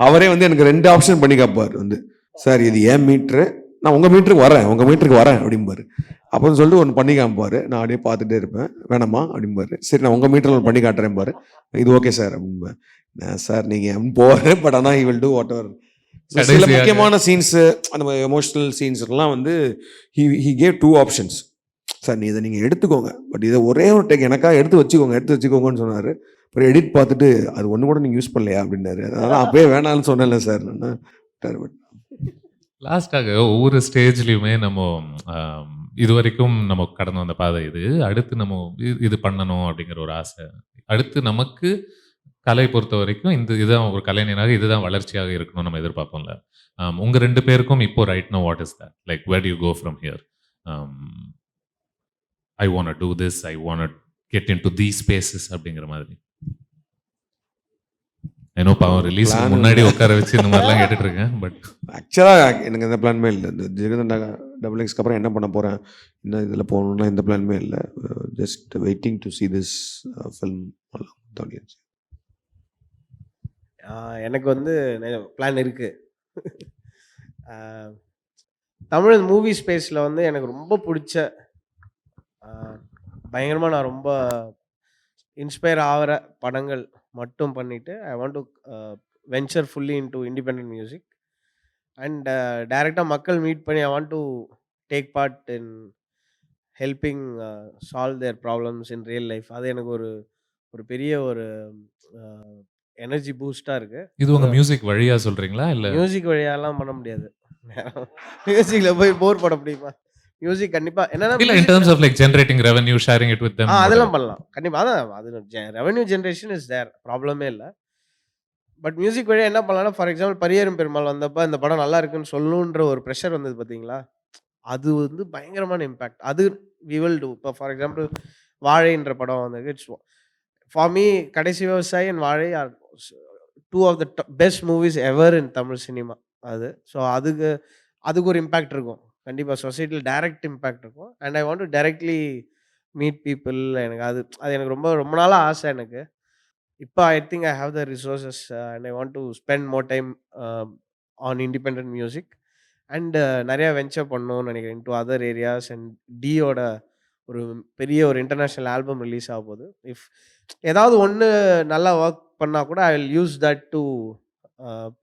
B: அவரே வந்து எனக்கு 2 ஆப்ஷன் பண்ணி காப்பார். வந்து சார் இது ஏன் மீட்ரு, நான் உங்கள் மீட்டருக்கு வரேன் அப்படிம்பாரு. அப்படின்னு சொல்லிட்டு ஒன்று பண்ணி காமிப்பார். நான் அப்படியே பார்த்துட்டே இருப்பேன். வேணாமா அப்படிம்பாரு. சரி நான் உங்கள் மீட்டரில் ஒன்று பண்ணி காட்டுறேன் பாரு, இது ஓகே சார் அப்படின்பேன். சார் நீங்கள் போவார். பட் ஆனால் he will do what ever. சில முக்கியமான சீன்ஸு அந்த எமோஷனல் சீன்ஸ்லாம் வந்து ஹி கேவ் 2 ஆப்ஷன்ஸ். சார் இதை நீங்கள் எடுத்துக்கோங்க, பட் இதை ஒரே ஒரு டேக் எனக்காக எடுத்து வச்சுக்கோங்கன்னு சொன்னார். அப்புறம் எடிட் பார்த்துட்டு அது ஒன்று கூட நீங்கள் யூஸ் பண்ணலையா அப்படின்னாரு. அதனால் அப்பயே வேணான்னு சொன்னேன்ல சார்.
A: லாஸ்டாக ஒவ்வொரு ஸ்டேஜ்லையுமே நம்ம இது வரைக்கும் நம்ம கடந்து வந்த பாதை இது, அடுத்து நம்ம இது பண்ணணும் அப்படிங்கிற ஒரு ஆசை, அடுத்து நமக்கு கலை பொறுத்த வரைக்கும் இதுதான் ஒரு கலைஞனாக இதுதான் வளர்ச்சியாக இருக்கணும் நம்ம எதிர்பார்ப்போம்ல. உங்க 2 பேருக்கும் இப்போ right no what is that, like where do you go from here? I want to do this, I want get into these spaces அப்படிங்கிற மாதிரி. ஐ நோ பாவம் ரிலீஸ்
B: Plan
A: முன்னாடி
B: இல்ல.
A: உட்கார வச்சு இந்த மாதிரிலாம் கேட்டுட்டு இருக்கேன். பட்
B: ஆக்சுவலாக எனக்கு எந்த பிளானுமே இல்லை. இந்த ஜிகர்தண்டா டபுள் எக்ஸ்க்கு அப்புறம் என்ன பண்ண போகிறேன், என்ன இதில் போகணுன்னா எந்த பிளானுமே இல்லை. Just waiting to see this film audience.
C: எனக்கு வந்து பிளான் இருக்குது. தமிழ் மூவி ஸ்பேஸில் வந்து எனக்கு ரொம்ப பிடிச்ச பயங்கரமாக நான் ரொம்ப இன்ஸ்பயர் ஆகிற படங்கள் மட்டும் பண்ணிவிட்டு ஐ want to venture fully in to independent music and டைரெக்டாக மக்கள் மீட் பண்ணி ஐ want to take part in helping solve there problems in real life. அது எனக்கு ஒரு பெரிய ஒரு எனர்ஜி பூஸ்டாக இருக்குது.
A: இது உங்க மியூசிக் வழியா சொல்றீங்களா இல்ல?
C: மியூசிக் வழியாலாம் பண்ண முடியாது. மியூசிக்ல போய் போர் பட முடியுமா? மியூசிக் கண்டிப்பா என்னன்னா
A: இல்ல in terms of like generating revenue, sharing it with them.
C: அதெல்லாம் பண்ணலாம் கண்டிப்பா. அதான் அது ரெவென்யூ ஜென்ரேஷன் இஸ் தேர், ப்ராப்ளமே இல்லை. பட் மியூசிக் வழியா என்ன பண்ணலாம்னா, ஃபார் எக்ஸாம்பிள் பரியேறும் பெருமாள் வந்தப்ப இந்த படம் நல்லா இருக்குன்னு சொல்லணுன்ற ஒரு ப்ரெஷர் வந்தது பார்த்தீங்களா, அது வந்து பயங்கரமான இம்பாக்ட். அது வி வில் டூ. இப்போ ஃபார் எக்ஸாம்பிள் வாழைன்ற படம் வந்து it's for me Kadaisi Vivasayi and Vaazhai are 2 of the best movies ever in Tamil cinema. அது ஸோ அதுக்கு ஒரு இம்பேக்ட் இருக்கும் கண்டிப்பாக. சொசைட்டியில் டைரக்ட் இம்பேக்ட் இருக்கும். And I want to directly meet people. எனக்கு அது எனக்கு ரொம்ப ரொம்ப நாளாக ஆசை எனக்கு. இப்போ I think I have the resources and I want to spend more time on independent music and நிறையா வென்ச்சர் பண்ணணும்னு நினைக்கிறேன் in to other areas. And டியோட ஒரு பெரிய ஒரு இன்டர்நேஷ்னல் ஆல்பம் ரிலீஸ் ஆக போகுது. இஃப் ஏதாவது ஒன்று நல்லா ஒர்க் பண்ணால் கூட I will use that to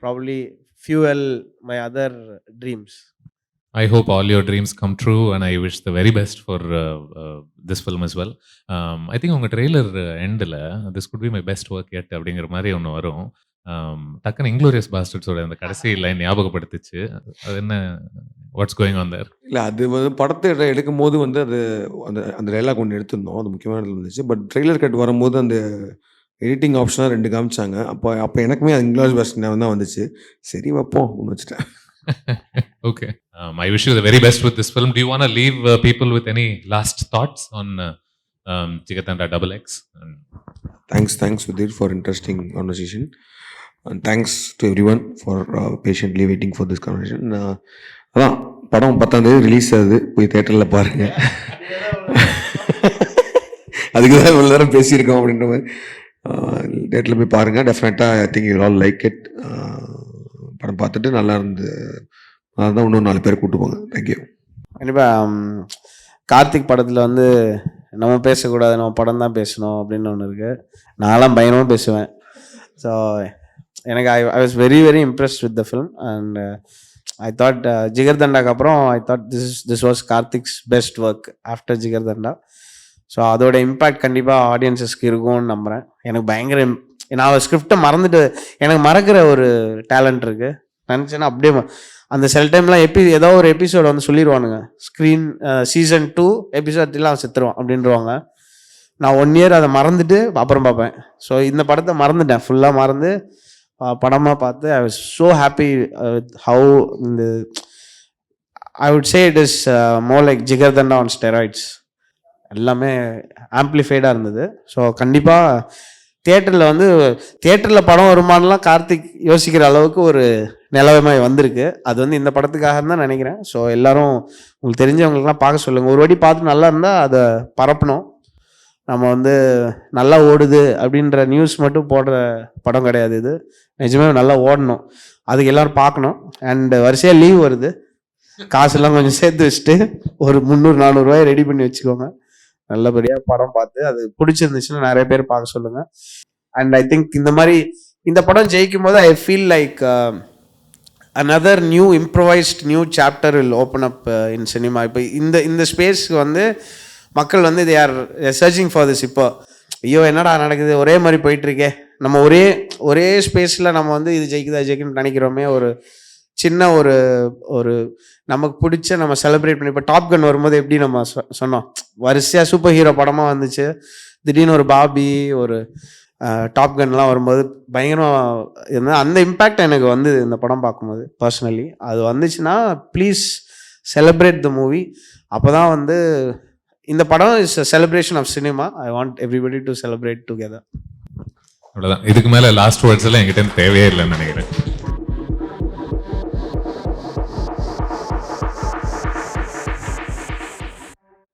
C: probably fuel my other dreams.
A: I hope all your dreams come true and I wish the very best for this film as well. I think உங்க trailer எண்டில் this could be my best work yet அப்படிங்கிற மாதிரி ஒன்று வரும். டக்குன்னு இங்க்ளோரியஸ் பாஸ்டர்ட்ஸோட அந்த கடைசி line ஞாபகப்படுத்துச்சு. அது என்ன, வாட்ஸ் கோயிங் ஆன் தேர்?
B: இல்லை, அது வந்து படத்தை எடுக்கும் போது வந்து அது அந்த டைலாக் ஒன்று எடுத்திருந்தோம். அது முக்கியமான இடத்துல இருந்துச்சு. பட் ட்ரெய்லர் கட் வரும்போது அந்த எடிட்டிங் ஆப்ஷனாக 2 காமிச்சாங்க. அப்போ எனக்குமே அது இங்கிலீஷ் வெர்ஷன் தான் வந்துச்சு. சரி வைப்போம் ஒன்று வச்சுட்டேன்.
A: Okay. I wish you the very best with this film. Do you want to leave people with any last thoughts on Jigarthanda Double X?
B: Thanks Sudhir for interesting conversation. And thanks to everyone for patiently waiting for this conversation. அதான் படம் 10ஆம் தேதி release ஆகுது. போய் தேட்டரில் பாருங்கள். அதுக்கு தான் இவ்வளோ நேரம் பேசியிருக்கோம் அப்படின்ற மாதிரி. தேட்டரில் போய் பாருங்கள். டெஃபினட்டாக I think you all like it. படம் பார்த்துட்டு நல்லா இருந்து அதான் இன்னும் 4 பேர் கூப்பிட்டு போங்க. தேங்க்யூ.
C: கண்டிப்பாக கார்த்திக் படத்தில் வந்து நம்ம பேசக்கூடாது, நம்ம படம் தான் பேசணும் அப்படின்னு ஒன்று இருக்குது. நான்லாம் பயங்கரமாக பேசுவேன். ஸோ எனக்கு I was very very impressed with the film. And I thought ஜிகர்தண்டாக்கு அப்புறம் I thought this was Karthik's best work after Jigarthanda. So அதோட இம்பேக்ட் கண்டிப்பாக ஆடியன்ஸஸ்க்கு இருக்கும்னு நம்புகிறேன். எனக்கு பயங்கர நான் ஸ்கிரிப்டை மறந்துட்டு, எனக்கு மறக்கிற ஒரு டேலண்ட் இருக்குது. நினச்சேன்னா அப்படியே அந்த சில டைம்லாம் ஏதோ ஒரு எபிசோடு வந்து சொல்லிடுவானுங்க, ஸ்க்ரீன் சீசன் 2 எபிசோட் 3 அவன் செத்துருவான் அப்படின்றவாங்க. நான் 1 இயர் அதை மறந்துட்டு அப்புறம் பார்ப்பேன். ஸோ இந்த படத்தை மறந்துட்டேன், ஃபுல்லாக மறந்து படமாக பார்த்து I was so happy with how இந்த I would say it is more like Jigarthanda on steroids. எல்லாமே ஆம்ப்ளிஃபைடாக இருந்தது. ஸோ கண்டிப்பாக தியேட்டரில் படம் வருமானலாம் கார்த்திக் யோசிக்கிற அளவுக்கு ஒரு நிலவமை வந்திருக்கு. அது வந்து இந்த படத்துக்காக தான் நினைக்கிறேன். ஸோ எல்லாரும் உங்களுக்கு தெரிஞ்சவங்களுக்குலாம் பார்க்க சொல்லுங்கள். ஒரு வாட்டி பார்த்து நல்லா இருந்தால் அதை பரப்பணும். நம்ம வந்து நல்லா ஓடுது அப்படின்ற நியூஸ் மட்டும் போடுற படம் கிடையாது இது. நிஜமே நல்லா ஓடணும், அதுக்கு எல்லோரும் பார்க்கணும். அண்ட் வரிசையாக லீவ் வருது, காசுலாம் கொஞ்சம் சேர்த்து வச்சுட்டு ஒரு 300-400 ரூபாய் ரெடி பண்ணி வச்சுக்கோங்க. நல்லபடியாக படம் பார்த்து அது பிடிச்சிருந்துச்சுன்னா நிறைய பேர் பார்க்க சொல்லுங்கள். அண்ட் ஐ திங்க் இந்த படம் ஜெயிக்கும் போது I feel like another new improvised new chapter will open up in cinema. இப்போ இந்த ஸ்பேஸ்க்கு வந்து மக்கள் வந்து they are searching for this. இப்போ ஐயோ என்னடா நடக்குது, ஒரே மாதிரி போயிட்டுருக்கே, நம்ம ஒரே ஸ்பேஸில் நம்ம வந்து இது ஜெயிக்குன்னு நினைக்கிறோமே. ஒரு சின்ன ஒரு நமக்கு பிடிச்ச நம்ம செலிப்ரேட் பண்ணி, இப்போ டாப் கன் வரும்போது எப்படி நம்ம சொன்னோம், வரிசையாக சூப்பர் ஹீரோ படமாக வந்துச்சு. திடீர்னு ஒரு பாபி, ஒரு டாப் கன்லாம் வரும்போது பயங்கரமாக இருந்தால் அந்த இம்பேக்ட் எனக்கு வந்து இந்த படம் பார்க்கும்போது பர்சனலி அது வந்துச்சுன்னா ப்ளீஸ் செலிப்ரேட் த மூவி. அப்போ தான் வந்து இந்த படம் is a celebration of cinema. I want everybody to celebrate together.
A: அவ்வளவுதான். இதுக்கு மேல லாஸ்ட் வேர்ட்ஸ் எல்லாம் என்கிட்ட தேவையே இல்லைன்னு நினைக்கிறேன்.